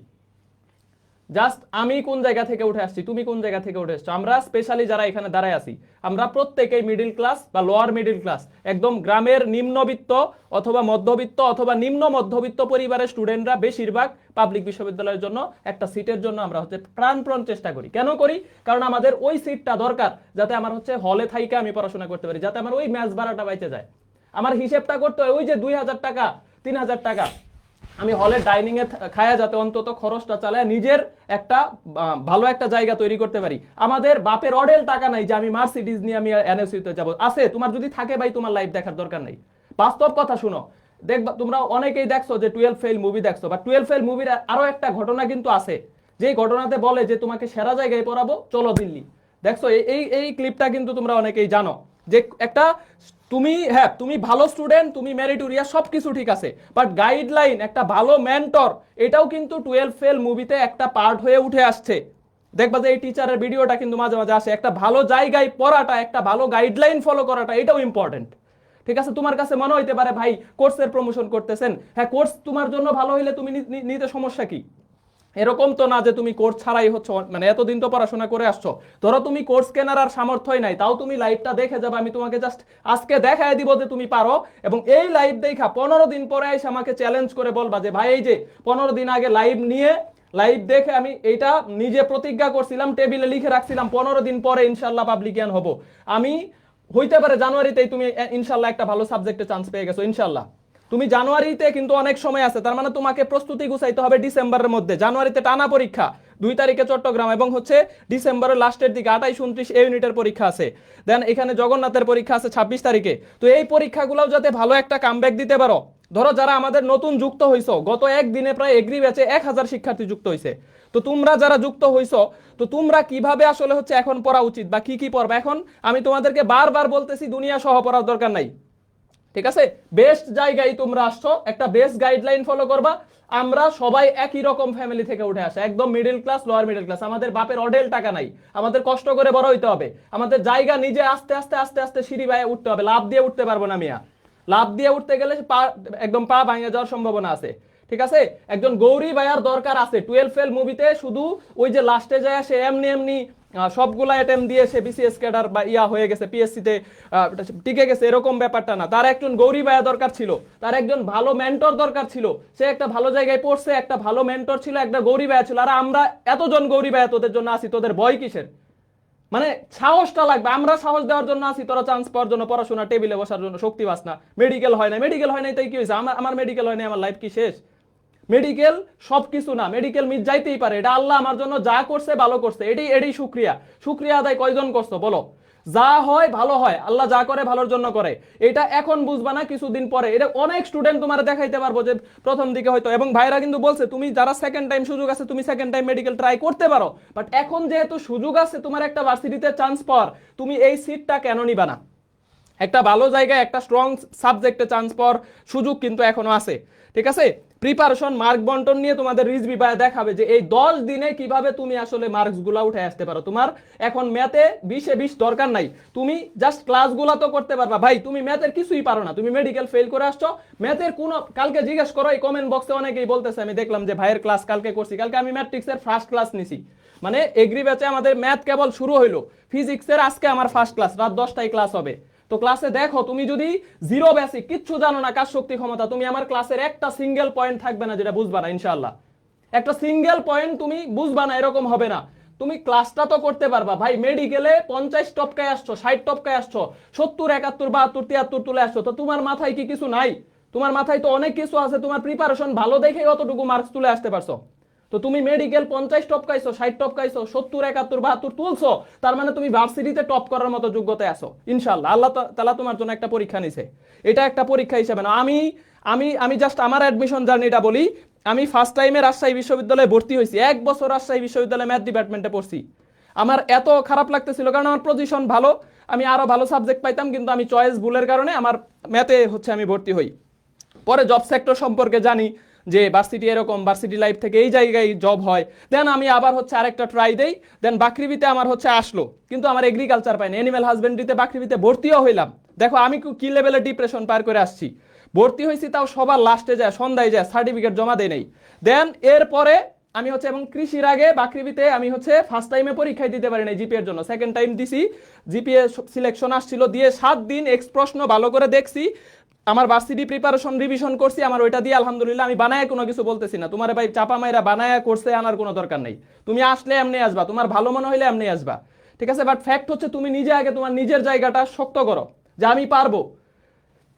জাস্ট আমি কোন জায়গা থেকে উঠে আসছি, তুমি কোন জায়গা থেকে উঠে আসছো, আমরা স্পেশালি যারা এখানে দাঁড়ায় আছি আমরা প্রত্যেকেই মিডিল ক্লাস বা লোয়ার মিডিল ক্লাস, একদম গ্রামের নিম্নবিত্ত অথবা মধ্যবিত্ত অথবা নিম্ন মধ্যবিত্ত পরিবারের স্টুডেন্টরা বেশিরভাগ পাবলিক বিশ্ববিদ্যালয়ের জন্য একটা সিটের জন্য আমরা হচ্ছে প্রাণপণ চেষ্টা করি। কেন করি? কারণ আমাদের ওই সিটটা দরকার যাতে আমার হচ্ছে হলে থাইকে আমি পড়াশোনা করতে পারি, যাতে আমার ওই ম্যাথ ভাড়াটা বাইচে যায়। আমার হিসেবটা করতে হয় ওই যে 2000 টাকা 3000 টাকা আমি হলে ডাইনিং এ খায়া যাতে অন্তত খরচটা চালায় নিজের একটা ভালো একটা জায়গা তৈরি করতে পারি। আমাদের বাপের অডেল টাকা নাই যে আমি মার্সিডিজ নিয়ে আমি এনএসইউ তে যাব। আছে, তোমার যদি থাকে ভাই তোমার লাইফ দেখার দরকার নাই। বাস্তব কথা শুনো, দেখবা তোমরা অনেকেই দেখছো যে 12 ফেল মুভি দেখছো, বা 12 ফেল মুভির আরো একটা ঘটনা কিন্তু আছে, যেই ঘটনাতে বলে যে তোমাকে সেরা জায়গায় পড়াবো, চলো দিল্লি। দেখছো এই এই ক্লিপটা কিন্তু তোমরা অনেকেই জানো যে একটা তুমি ভালো স্টুডেন্ট, তুমি মেরিটোরিয়াস, সবকিছু ঠিক আছে, বাট গাইডলাইন একটা ভালো মেন্টর এটাও কিন্তু 12 ফেল মুভিতে একটা পার্ট হয়ে উঠে আসছে। দেখবা যে এই টিচারের ভিডিওটা কিন্তু মাঝে মাঝে আসে। একটা ভালো জায়গায় পড়াটা, একটা ভালো গাইডলাইন ফলো করাটা এটাও ইম্পর্টেন্ট। ঠিক আছে, তোমার কাছে মনে হইতে পারে ভাই কোর্সের প্রমোশন করতেছেন, হ্যাঁ কোর্স তোমার জন্য ভালো হইলে তুমি নিতে সমস্যা কি? এরকম তো না যে তুমি কোর্স ছাড়াই হচ্ছে, মানে এতদিন তো পড়াশোনা করে আসছো, ধরো তুমি কোর্স কেনার আর সামর্থ্যই নাই, তাও তুমি লাইভটা দেখে যাবে। আমি তোমাকে জাস্ট আজকে দেখায় দিব যে তুমি পারো, এবং এই লাইভ দেখা 15 দিন পরে এসে আমাকে চ্যালেঞ্জ করে বলবা যে ভাই এই যে 15 দিন আগে লাইভ দেখে আমি এইটা নিজে প্রতিজ্ঞা করছিলাম, টেবিলে লিখে রাখছিলাম 15 দিন পরে ইনশাল্লাহ পাবলিকিয়ান হব। আমি হইতে পারে জানুয়ারিতেই তুমি ইনশাল্লাহ একটা ভালো সাবজেক্টে চান্স পেয়ে গেছো ইনশাল্লাহ। তুমি জানুয়ারিতে কিন্তু অনেক সময় আছে, তার মানে তোমাকে প্রস্তুতি গুছাইতে হবে ডিসেম্বরের মধ্যে। জানুয়ারিতে টানা পরীক্ষা, 2 তারিখে চট্টগ্রাম, এবং হচ্ছে ডিসেম্বরের লাস্টের দিকে 28 29 এই ইউনিটের পরীক্ষা আছে। দেন এখানে জগন্নাথের পরীক্ষা আছে 26 তারিখে। তো এই পরীক্ষাগুলোও যাতে ভালো একটা কামব্যাক দিতে পারো। ধরো যারা আমাদের নতুন যুক্ত হইছো, গত একদিনে প্রায় এগ্রি ব্যাচে 1000 শিক্ষার্থী যুক্ত হইছে। তো তোমরা যারা যুক্ত হইছো, তো তোমরা কিভাবে আসলে হচ্ছে এখন পড়া উচিত বা কি পড়বা, এখন আমি তোমাদেরকে বারবার বলতেছি দুনিয়া সহ পড়ার দরকার নাই। ঠিক আছে, বেস্ট জায়গায় তোমরা আসছো, একটা বেস্ট গাইডলাইন ফলো করবা। আমরা সবাই একই রকম ফ্যামিলি থেকে উঠে আসা, একদম middle class, lower middle class. আমাদের বাপের অডেল টাকা নাই, আমাদের কষ্ট করে বড় হইতে হবে, আমাদের জায়গা নিজে আস্তে আস্তে আস্তে আস্তে সিঁড়ি বাইয়ে উঠতে হবে। লাভ দিয়ে উঠতে পারবো না মিয়া, লাভ দিয়ে উঠতে গেলে একদম পা ভাঙে যাওয়ার সম্ভাবনা আছে। ঠিক আছে, একজন গৌরী ভাইয়ার দরকার আছে। 12 ফেল মুভিতে শুধু ওই যে লাস্টে যায় সে এমনি সবগুলা অ্যাটেম্প দিয়ে সে বিসিএস ক্যাডার বা ইয়া হয়ে গেছে, পিএসসি তে টিকে গেছে, এরকম ব্যাপারটা না। তার একজন গৌরী ভাইয়া দরকার ছিল, তার একজন ভালো মেন্টর দরকার ছিল। সে একটা ভালো জায়গায় পড়ছে, একটা ভালো মেন্টর ছিল, একটা গৌরী ভাইয়া ছিল। আর আমরা এতজন গৌরী ভাইয়া তোদের জন্য আসি, তোদের ভয় কিসের? মানে সাহসটা লাগবে, আমরা সাহস দেওয়ার জন্য আসি, তোরা চান্স পাওয়ার জন্য, পড়াশোনা টেবিলে বসার জন্য শক্তি পাস না। মেডিকেল হয় নাই তাই কি হয়েছে? আমার মেডিকেল হয় নাই, আমার লাইফ কি শেষ? মেডিকেল সবকিছু না, মেডিকেল মিস যাইতেই পারে, এটা আল্লাহ আমার জন্য যা করছে ভালো করছে, এটাই শুক্রিয়া আদায় কয়জন করছো বলো? যা হয় ভালো হয়, আল্লাহ যা করে ভালোর জন্য করে। এটা এখন বুঝবা না, কিছুদিন পরে। এটা অনেক স্টুডেন্ট তোমার দেখাইতে পারবো যে প্রথম দিকে হয়তো, এবং ভাইরা কিন্তু বলছে তুমি যারা সেকেন্ড টাইম সুযোগ আছে তুমি সেকেন্ড টাইম মেডিকেল ট্রাই করতে পারো, বাট এখন যেহেতু সুযোগ আছে তোমার একটা ভার্সিটিতে চান্স পাওয়ার, তুমি এই সিটটা কেন নিবা না? একটা ভালো জায়গায় একটা স্ট্রং সাবজেক্টে চান্স পাওয়ার সুযোগ কিন্তু এখনো আছে, ঠিক আছে? প্রিপারেশন মার্ক বন্টন নিয়ে তোমাদের রিজভি ভাই দেখাবে যে এই 10 দিনে কিভাবে তুমি আসলে মার্কস গুলা উঠে আসতে পারো। তোমার এখন ম্যাথে 20-20 দরকার নাই, তুমি জাস্ট ক্লাসগুলা তো করতে পারবা। ভাই তুমি ম্যাথের কিছুই পারো না, তুমি মেডিকেল ফেল করে আসছো, ম্যাথের কোন, কালকে জিজ্ঞেস করো এই কমেন্ট বক্সে অনেকেই বলতেছে, আমি দেখলাম যে ভাইয়ের ক্লাস কালকে করছি, কালকে আমি ম্যাট্রিক্সের ফার্স্ট ক্লাস নিছি, মানে এগ্রি ব্যাচে আমাদের ম্যাথ কেবল শুরু হইলো, ফিজিক্সের আজকে আমার ফার্স্ট ক্লাস, রাত 10টায় ক্লাস হবে। তো ক্লাসে দেখো, তুমি যদি জিরো বেসিক কিচ্ছু জানো না, কাজ শক্তি ক্ষমতা, তুমি আমার ক্লাসের একটা সিঙ্গেল পয়েন্ট থাকবে না যেটা বুঝবা না ইনশাআল্লাহ, একটা সিঙ্গেল পয়েন্ট তুমি বুঝবা না, এরকম হবে না। তুমি ক্লাসটা তো করতে পারবা। ভাই মেডিকেলে 50 টপকায় আসছো, 60 টপকায় আসছো, 70, 71, 72, 73 তুলে আসছো, তো তোমার মাথায় কি কিছু নাই? তোমার মাথায় তো অনেক কিছু আছে, তোমার প্রিপারেশন ভালো দেখে অতটুকু মার্কস তুলে আসতে পারছো। তো তুমি মেডিকেল 50 টপকাইছো, 60 টপকাইছো, 70, 71, 72 তুলছো, তার মানে তুমি ভার্সিটিতে টপ করার মতো যোগ্যতায় আছো ইনশাআল্লাহ। আল্লাহ তাআলা তোমার জন্য একটা পরীক্ষা নিছে, এটা একটা পরীক্ষা হিসেবে না। আমি আমি আমি জাস্ট আমার অ্যাডমিশন জার্নিটা বলি। আমি ফার্স্ট টাইমে রাজশাহী বিশ্ববিদ্যালয়ে ভর্তি হয়েছি, 1 বছর রাজশাহী বিশ্ববিদ্যালয়ে ম্যাথ ডিপার্টমেন্টে পড়ছি। আমার এত খারাপ লাগতেছিল কারণ আমার পজিশন ভালো, আমি আরো ভালো সাবজেক্ট পাইতাম, কিন্তু আমি চয়েস ভুলের কারণে আমার ম্যাথে হচ্ছে আমি ভর্তি হই। পরে জব সেক্টর সম্পর্কে জানি যে ভার্সিটি এরকম, ভার্সিটি লাইফ থেকে এই জায়গায় জব হয়, দেন আমি আবার হচ্ছে আরেকটা ট্রাই দেই, দেন বাকৃবিতে আমার হচ্ছে আসলো, কিন্তু আমার এগ্রিকালচার পাইনি, অ্যানিম্যাল হাজবেন্ড্রিতে বাকৃবিতে ভর্তিও হইলাম। দেখো আমি কি লেভেলে ডিপ্রেশন পার করে আসছি, ভর্তি হয়েছি তাও সবার লাস্টে যায়, সন্ধ্যায় যায়, সার্টিফিকেট জমা দেয় নেই। দেন এরপরে আমি হচ্ছে, এবং কৃষির আগে বাকৃবিতে আমি হচ্ছে ফার্স্ট টাইমে পরীক্ষায় দিতে পারি নাই জিপিএর জন্য, সেকেন্ড টাইম দিছি, জিপিএ সিলেকশন আসছিল, দিয়ে 7 দিন এক্স প্রশ্ন ভালো করে দেখছি, আমার ভার্সিটি প্রিপারেশন রিভিশন করছি, আমার ওইটা দিয়ে আলহামদুলিল্লাহ, আমি বানায় কোনো কিছু বলতেছি না, তোমার ভাই চাপা মাইরা বানায় করছে আনার কোনো দরকার নেই, তুমি আসলে এমনি আসবা, তোমার ভালো মনে হইলে এমনি আসবা, ঠিক আছে? বাট ফ্যাক্ট হচ্ছে তুমি নিজে আগে তোমার নিজের জায়গাটা শক্ত করো যে আমি পারবো।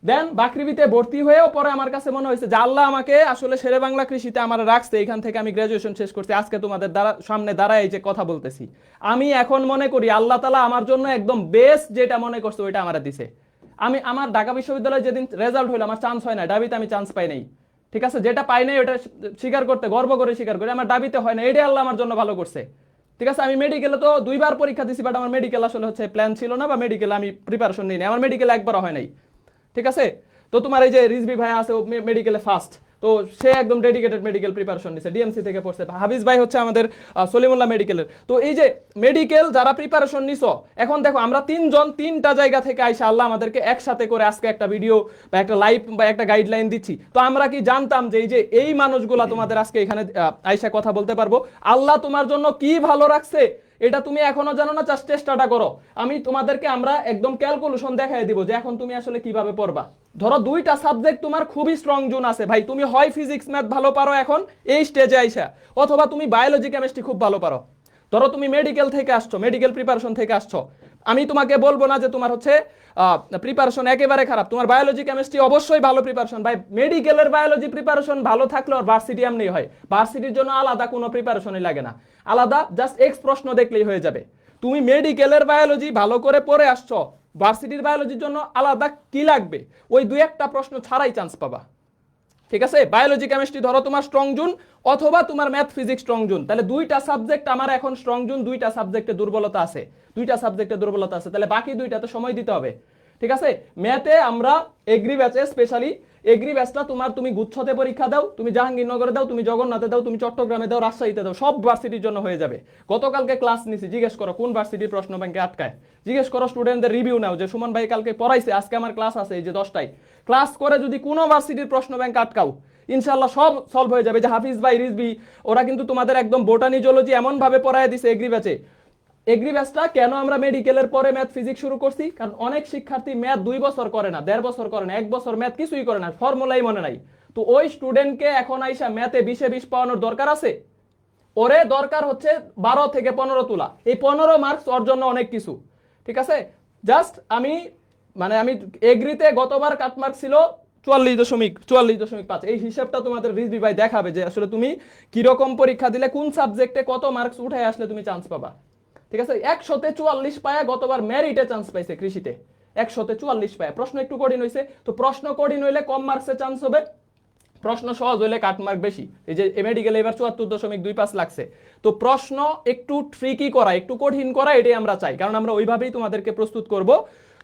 দেন বাকৃবিতে ভর্তি হয়েও পরে আমার কাছে মনে হয়েছে যে আল্লাহ আমাকে আসলে শেরে বাংলা কৃষিতে আমার রাখছে, এখান থেকে আমি গ্রাজুয়েশন শেষ করছি, আজকে তোমাদের সামনে দাঁড়ায় এই যে কথা বলতেছি, আমি এখন মনে করি আল্লাহ তাআলা আমার জন্য একদম বেস্ট যেটা মনে করছে ওইটা আমার দিছে। আমার ঢাকা বিশ্ববিদ্যালয়ে যেদিন রেজাল্ট হইলো আমার চান্স হয় না, ডাবিতে আমি চান্স পাই নাই, ঠিক আছে? যেটা পাই নাই ওটা স্বীকার করতে, গর্ব করে স্বীকার করি, আমার ডাবিতে হয় না, এটাই আল্লাহ আমার জন্য ভালো করছে, ঠিক আছে? আমি মেডিকেলে তো 2বার পরীক্ষা দিছি, বাট আমার মেডিকেল আসলে হচ্ছে প্ল্যান ছিল না, বা মেডিকেল আমি প্রিপারেশন নিই না, আমার মেডিকেল একবারও হয় নাই, ঠিক আছে? তো তোমার এই যে রিজভি ভাই আছে, ও মেডিকেলে ফার্স্ট, তো সে একদম ডেডিকেটেড মেডিকেল প্রিপারেশন নিছে, ডিএমসি থেকে পড়ছে। হাফিজ ভাই হচ্ছে আমাদের সলিমুল্লাহ মেডিকেলের। তো এই যে মেডিকেল যারা প্রিপারেশন নিছো, এখন দেখো আমরা 3জন 3টা জায়গা থেকে আইসা আল্লাহ আমাদেরকে একসাথে করে আজকে একটা ভিডিও বা একটা লাইভ বা একটা গাইডলাইন দিচ্ছি। তো আমরা কি জানতাম যে এই মানুষগুলা তোমাদের আজকে এখানে আইসা কথা বলতে পারবো? আল্লাহ তোমার জন্য কি ভালো রাখছে এটা তুমি এখনো জানো না, জাস্ট চেষ্টাটা করো। আমি তোমাদেরকে আমরা একদম ক্যালকুলেশন দেখাই দিব যে এখন তুমি আসলে কিভাবে পড়বা। ধরো 2টা সাবজেক্ট তোমার খুবই স্ট্রং জোন আছে, ভাই তুমি হয় ফিজিক্স ম্যাথ ভালো পারো এখন এই স্টেজে আইসা, অথবা তুমি বায়োলজি কেমিস্ট্রি খুব ভালো পারো। ধরো তুমি মেডিকেল থেকে আসছো, মেডিকেল প্রিপারেশন থেকে আসছো, আমি তোমাকে বলবো না যে তোমার হচ্ছে প্রিপারেশন একেবারে খারাপ, তোমার বায়োলজি কেমিস্ট্রি অবশ্যই ভালো প্রিপারেশন। ভাই মেডিকেলের বায়োলজি প্রিপারেশন ভালো থাকলে আর ভার্সিটি এমনি হয়, ভার্সিটির জন্য আলাদা কোনো প্রিপারেশনই লাগে না, আলাদা জাস্ট এক্স প্রশ্ন দেখলেই হয়ে যাবে। তুমি মেডিকেলের বায়োলজি ভালো করে পড়ে আসছো, ভার্সিটির বায়োলজির জন্য আলাদা কি লাগবে? ওই 2-1টা প্রশ্ন ছাড়াই চান্স পাবা, ঠিক আছে? বায়োলজি কেমিস্ট্রি ধরো তোমার স্ট্রং জোন, অথবা তোমার ম্যাথ ফিজিক্স স্ট্রং জোন, তাহলে 2টা সাবজেক্ট আমার এখন স্ট্রং জোন, 2টা সাবজেক্টে দুর্বলতা আছে, 2টা সাবজেক্টে দুর্বলতা আছে, তাহলে বাকি 2টাতে সময় দিতে হবে, ঠিক আছে? ম্যাথে আমরা এগ্রি ব্যাচে, স্পেশালি এগ্রি ব্যাচটা তোমার, তুমি গুচ্ছতে পরীক্ষা দাও, তুমি জাহাঙ্গীরনগরে দাও, তুমি জগন্নাথে দাও, তুমি চট্টগ্রামে দাও, রাজশাহীতে দাও, সব ভার্সিটির জন্য হয়ে যাবে। গতকালকে ক্লাস নিছি, জিজ্ঞেস করো কোন ভার্সিটির প্রশ্ন ব্যাংকে আটকায়, জিজ্ঞেস করো স্টুডেন্টদের রিভিউ নাও যে সুমন ভাই কালকে পড়াইছে, আজকে আমার ক্লাস আছে এই যে 10টায়, ক্লাস করে যদি কোনো ভার্সিটির প্রশ্ন ব্যাংক আটকাও ইনশাআল্লাহ সব সলভ হয়ে যাবে। যে হাফিজ ভাই, রিজভি, ওরা কিন্তু তোমাদের একদম বোটানি জুলজি এমন ভাবে পড়ায় দিছে এগ্রি ব্যাচে। এগ্রি ব্যাচটা কেন আমরা মেডিকেলের পরে ম্যাথ ফিজিক্স শুরু করছি, কারণ অনেক শিক্ষার্থী ম্যাথ 2 বছর করে না, 1.5 বছর করে না, 1 বছর ম্যাথ কিছুই করে না, ফর্মুলাই মনে নাই। তো ওই স্টুডেন্টকে এখন আইসা ম্যাথে 20-20 পাওয়ানোর দরকার আছে? ওরে দরকার হচ্ছে 12 থেকে 15 তোলা, এই 15 মার্কস ওর জন্য অনেক কিছু, ঠিক আছে? জাস্ট আমি এগ্রিতে গতবার কাটমার্ক ছিল 44.5, এই হিসাবটা তোমাদের রিজভি ভাই দেখাবে যে আসলে তুমি কিরকম পরীক্ষা দিলে কোন সাবজেক্টে কত মার্কস উঠে আসলে তুমি চান্স পাবা, ঠিক আছে? 100-তে 44 পায়া গতবার মেরিটে চান্স পাইছে কৃষিতে, 100-তে 44 পায়া। প্রশ্ন একটু কঠিন হয়েছে, তো প্রশ্ন কঠিন হইলে কম মার্কসে চান্স হবে, প্রশ্ন সহজ হইলে কাট মার্ক বেশি। এই যে মেডিকেলে এবার 74.25 লাগছে, তো প্রশ্ন একটু ট্রিকি করা, একটু কঠিন করা, এটাই আমরা চাই, কারণ আমরা ওইভাবেই তোমাদেরকে প্রস্তুত করব।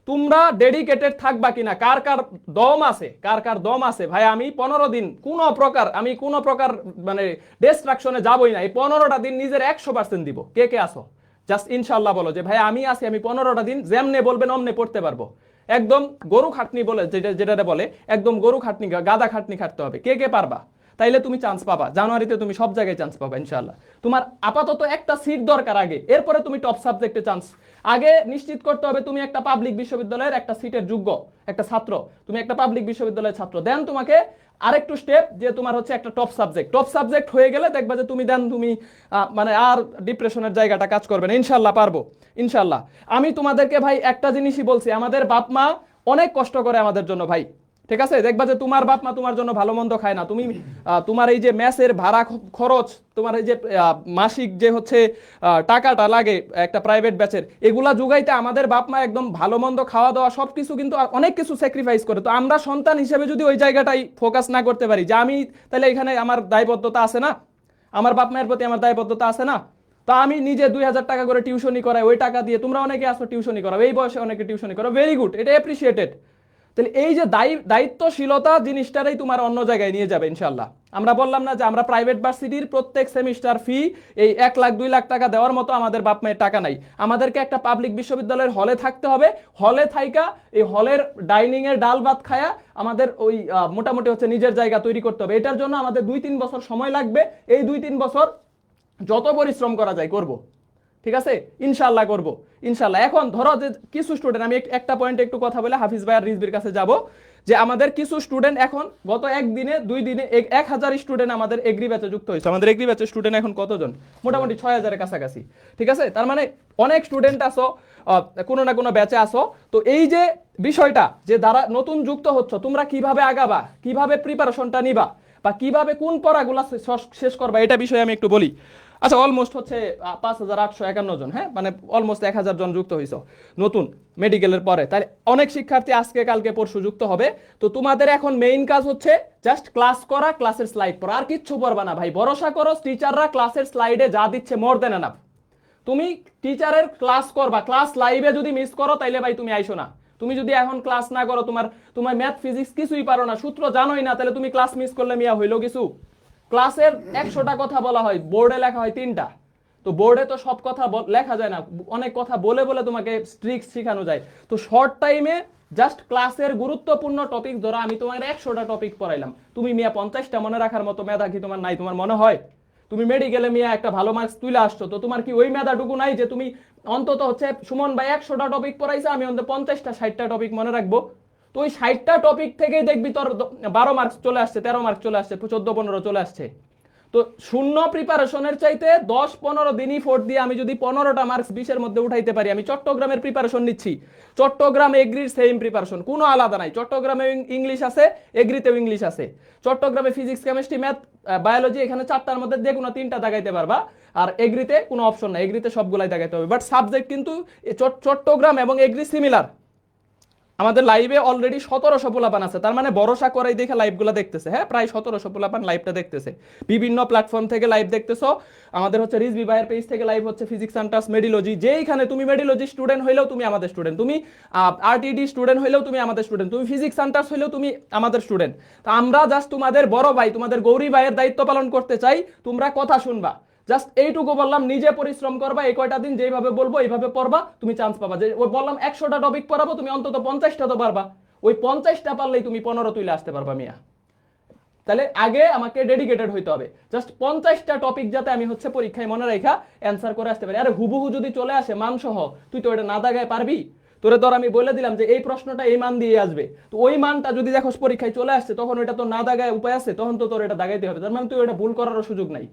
তোমরা ডেডিকেটেড থাকবা কিনা, কার কার দম আছে, কার কার দম আছে ভাই আমি 15 দিন কোনো প্রকার মানে ডিস্ট্রাকশনে যাবই না, এই 15টা দিন নিজের 100% দিব। কে কে আসো জাস্ট ইনশাআল্লাহ বলো যে ভাই আমি আছি, আমি 15টা দিন যেমনে বলবেন অমনে পড়তে পারবো। একদম গরু খাটনি বলে যেটা বলে, একদম গরু খাটনি গাদা খাটনি খাটতে হবে। কে কে পারবা? তাইলে তুমি চান্স পাবা, জানুয়ারিতে তুমি সব জায়গায় চান্স পাবা ইনশাআল্লাহ। তোমার আপাতত একটা সিট দরকার আগে, এরপরে তুমি টপ সাবজেক্টে চান্স। আগে নিশ্চিত করতে হবে তুমি একটা পাবলিক বিশ্ববিদ্যালয়ের একটা সিটের যোগ্য একটা ছাত্র, তুমি একটা পাবলিক বিশ্ববিদ্যালয়ের ছাত্র। দেন তোমাকে আরেকটু স্টেপ যে তোমার হচ্ছে একটা টপ সাবজেক্ট হয়ে গেলে দেখবা যে তুমি দেন তুমি মানে আর ডিপ্রেশনের জায়গাটা কাজ করবে না। ইনশাআল্লাহ পারবো, ইনশাআল্লাহ। আমি তোমাদেরকে ভাই একটা জিনিসই বলছি, আমাদের বাপ মা অনেক কষ্ট করে আমাদের জন্য ভাই, ঠিক আছে? দেখবা যে তোমার বাপ মা তোমার জন্য ভালো মন্দ খায় না, তুমি তোমার এই যে মেসের ভাড়া খরচ, তোমার এই যে মাসিক যে হচ্ছে টাকাটা লাগে একটা প্রাইভেট ব্যাচের, এগুলা যোগাইতে আমাদের বাপ মা একদম ভালো মন্দ খাওয়া দাওয়া সবকিছু কিন্তু অনেক কিছু স্যাক্রিফাইস করে। তো আমরা সন্তান হিসেবে যদি ওই জায়গাটাই ফোকাস না করতে পারি যে আমি তাহলে এখানে আমার দায়বদ্ধতা আছে না, আমার বাপ মায়ের প্রতি আমার দায়বদ্ধতা আছে না, তা আমি নিজে 2000 টাকা করে টিউশনি করাই, ওই টাকা দিয়ে তোমরা অনেকে আসো টিউশনি করাও, এই বয়সে অনেকে টিউশনি করো, ভেরি গুড, এটা অ্যাপ্রিসিয়েটেড। তাহলে এই যে দায়িত্বশীলতা জিনিসটারই তোমার অন্য জায়গায় নিয়ে যাবে ইনশাল্লাহ। আমরা বললাম না যে আমরা প্রাইভেট ভার্সিটির প্রত্যেক সেমিস্টার ফি এই 1 লাখ 2 লাখ টাকা দেওয়ার মতো আমাদের বাপ মায়ের টাকা নাই। আমাদেরকে একটা পাবলিক বিশ্ববিদ্যালয়ের হলে থাকতে হবে, হলে থাইকা এই হলের ডাইনিং এর ডাল ভাত খায়া আমাদের ওই মোটামুটি হচ্ছে নিজের জায়গা তৈরি করতে হবে। এটার জন্য আমাদের 2-3 বছর সময় লাগবে। এই 2-3 বছর যত পরিশ্রম করা যায় করব, ঠিক আছে? ইনশাআল্লাহ করব, ইনশাআল্লাহ। এখন ধরো যে কিছু স্টুডেন্ট, আমি একটা পয়েন্টে একটু কথা বলে হাফিজ ভাই আর রিজবির কাছে যাব, যে আমাদের কিছু স্টুডেন্ট এখন গত 1 দিনে 2 দিনে 1000 স্টুডেন্ট আমাদের এগ্রি ব্যাচে যুক্ত হয়েছে। আমাদের এগ্রি ব্যাচের স্টুডেন্ট এখন কতজন? মোটামুটি 6000 এর কাছাকাছি, ঠিক আছে? তার মানে অনেক স্টুডেন্ট আসো, কোনো না কোনো ব্যাচে আসো। তো এই যে বিষয়টা যে দ্বারা নতুন যুক্ত হচ্ছ, তোমরা কিভাবে আগাবা, কিভাবে প্রিপারেশনটা নিবা, বা কিভাবে কোন পড়াগুলা শেষ করবা, এটা বিষয়ে আমি একটু বলি। আচ্ছা, অলমোস্ট হচ্ছে 5851 জন, হ্যাঁ, মানে অলমোস্ট 1000 জন যুক্ত হয়েছে নতুন মেডিকেলের পরে। তাই অনেক শিক্ষার্থী আজকে কালকে পরশু যুক্ত হবে। তো তোমাদের এখন মেইন কাজ হচ্ছে জাস্ট ক্লাস করা, ক্লাসের স্লাইড পড়া, আর কিচ্ছু পড়বা না ভাই। ভরসা করো টিচাররা ক্লাসের স্লাইডে যা দিচ্ছে মোর দেন এনাফ। তুমি টিচারের ক্লাস করবা, ক্লাস লাইভে যদি মিস করো তাইলে ভাই তুমি আইসো না। তুমি যদি এখন ক্লাস না করো, তোমার ম্যাথ ফিজিক্স কিছুই পারো না, সূত্র জানোই না, তাহলে তুমি ক্লাস মিস করলে মিয়া হইলো কিছু? ক্লাসের 100টা কথা বলা হয়, বোর্ডে লেখা হয় 3টা। তো বোর্ডে তো সব কথা লেখা যায় না, অনেক কথা বলে বলে তোমাকে ট্রিক্স শেখানো যায়। তো শর্ট টাইমে জাস্ট ক্লাসের গুরুত্বপূর্ণ টপিক ধরো, আমি তোমার 100টা টপিক পড়াইলাম, তুমি মিয়া 50টা মনে রাখার মতো মেধা কি তোমার নাই? তোমার মনে হয় তুমি মেডিকেলে মিয়া একটা ভালো মার্কস তুলে আসছো, তো তোমার কি ওই মেধাটুকু নাই যে তুমি অন্তত হচ্ছে সুমন ভাই 100টা টপিক পড়াইছে, আমি অন্তত 50টা 60টা টপিক মনে রাখবো? তো ওই 60টা টপিক থেকেই দেখবি তোর 12 মার্কস চলে আসছে, 13 মার্কস চলে আসছে, 14-15 চলে আসছে। তো শূন্য প্রিপারেশনের চাইতে 10-15 দিনই ফোর্ট দিয়ে আমি যদি 15টা মার্কস 20-এর মধ্যে উঠাইতে পারি। আমি চট্টগ্রামের প্রিপারেশন নিচ্ছি, চট্টগ্রাম এগ্রির সেম প্রিপারেশন, কোনো আলাদা নাই। চট্টগ্রামে ইংলিশ আছে, এগ্রিতেও ইংলিশ আছে। চট্টগ্রামে ফিজিক্স কেমিস্ট্রি ম্যাথ বায়োলজি, এখানে 4টার মধ্যে যে কোনো 3টা দাগাইতে পারবা। আর এগ্রিতে কোনো অপশন নাই, এগ্রিতে সবগুলাই দাগাইতে হবে। বাট সাবজেক্ট কিন্তু চট্টগ্রাম এবং এগ্রি সিমিলার। আমাদের লাইভে অলরেডি 1700 পোলাপান আছে, তার মানে ভরসা করাই দেখে লাইভগুলো দেখতেছে। হ্যাঁ, প্রায় 1700 পোলাপান লাইভটা দেখতেছে, বিভিন্ন প্ল্যাটফর্ম থেকে লাইভ দেখতেছো। আমাদের হচ্ছে রিজবি ভাইয়ের পেজ থেকে লাইভ হচ্ছে, ফিজিক্স অ্যান্ড টাস মেডিলজি, যেইখানে তুমি মেডিলজি স্টুডেন্ট হইলেও তুমি আমাদের স্টুডেন্ট, তুমি আরটিডি স্টুডেন্ট হইলেও তুমি আমাদের স্টুডেন্ট, তুমি ফিজিক্স অ্যান্ড টাস হইলেও তুমি আমাদের স্টুডেন্ট। তো আমরা জাস্ট তোমাদের বড় ভাই, তোমাদের গৌরী ভাইয়ের দায়িত্ব পালন করতে চাই, তোমরা কথা শুনবা। জাস্ট এইটুকু বললাম, নিজে পরিশ্রম করবা, এই কয়টা দিন যেভাবে বলবো এইভাবে পড়বা, তুমি চান্স পাবা। যে ওই বললাম 100টা টপিক পড়াবো, তুমি অন্তত 50টা তো পারবা। ওই 50টা পারলেই তুমি 15 তুলে আসতে পারবা মিয়া। তাহলে আগে আমাকে ডেডিকেটেড হইতে হবে, জাস্ট 50টা টপিক যাতে আমি হচ্ছে পরীক্ষায় মনে রেখা অ্যান্সার করে আসতে পারি। আরে হুবহু যদি চলে আসে মানসহ, তুই তো এটা না দাগায় পারবি? তোরে ধর আমি বলে দিলাম যে এই প্রশ্নটা এই মান দিয়ে আসবে, তো ওই মানটা যদি দেখো পরীক্ষায় চলে আসছে, তখন ওইটা তো না দাগায় উপায় আছে, তখন তো তোর এটা দাগাইতে হবে। তার মানে তুই ওইটা ভুল করারও সুযোগ নাই।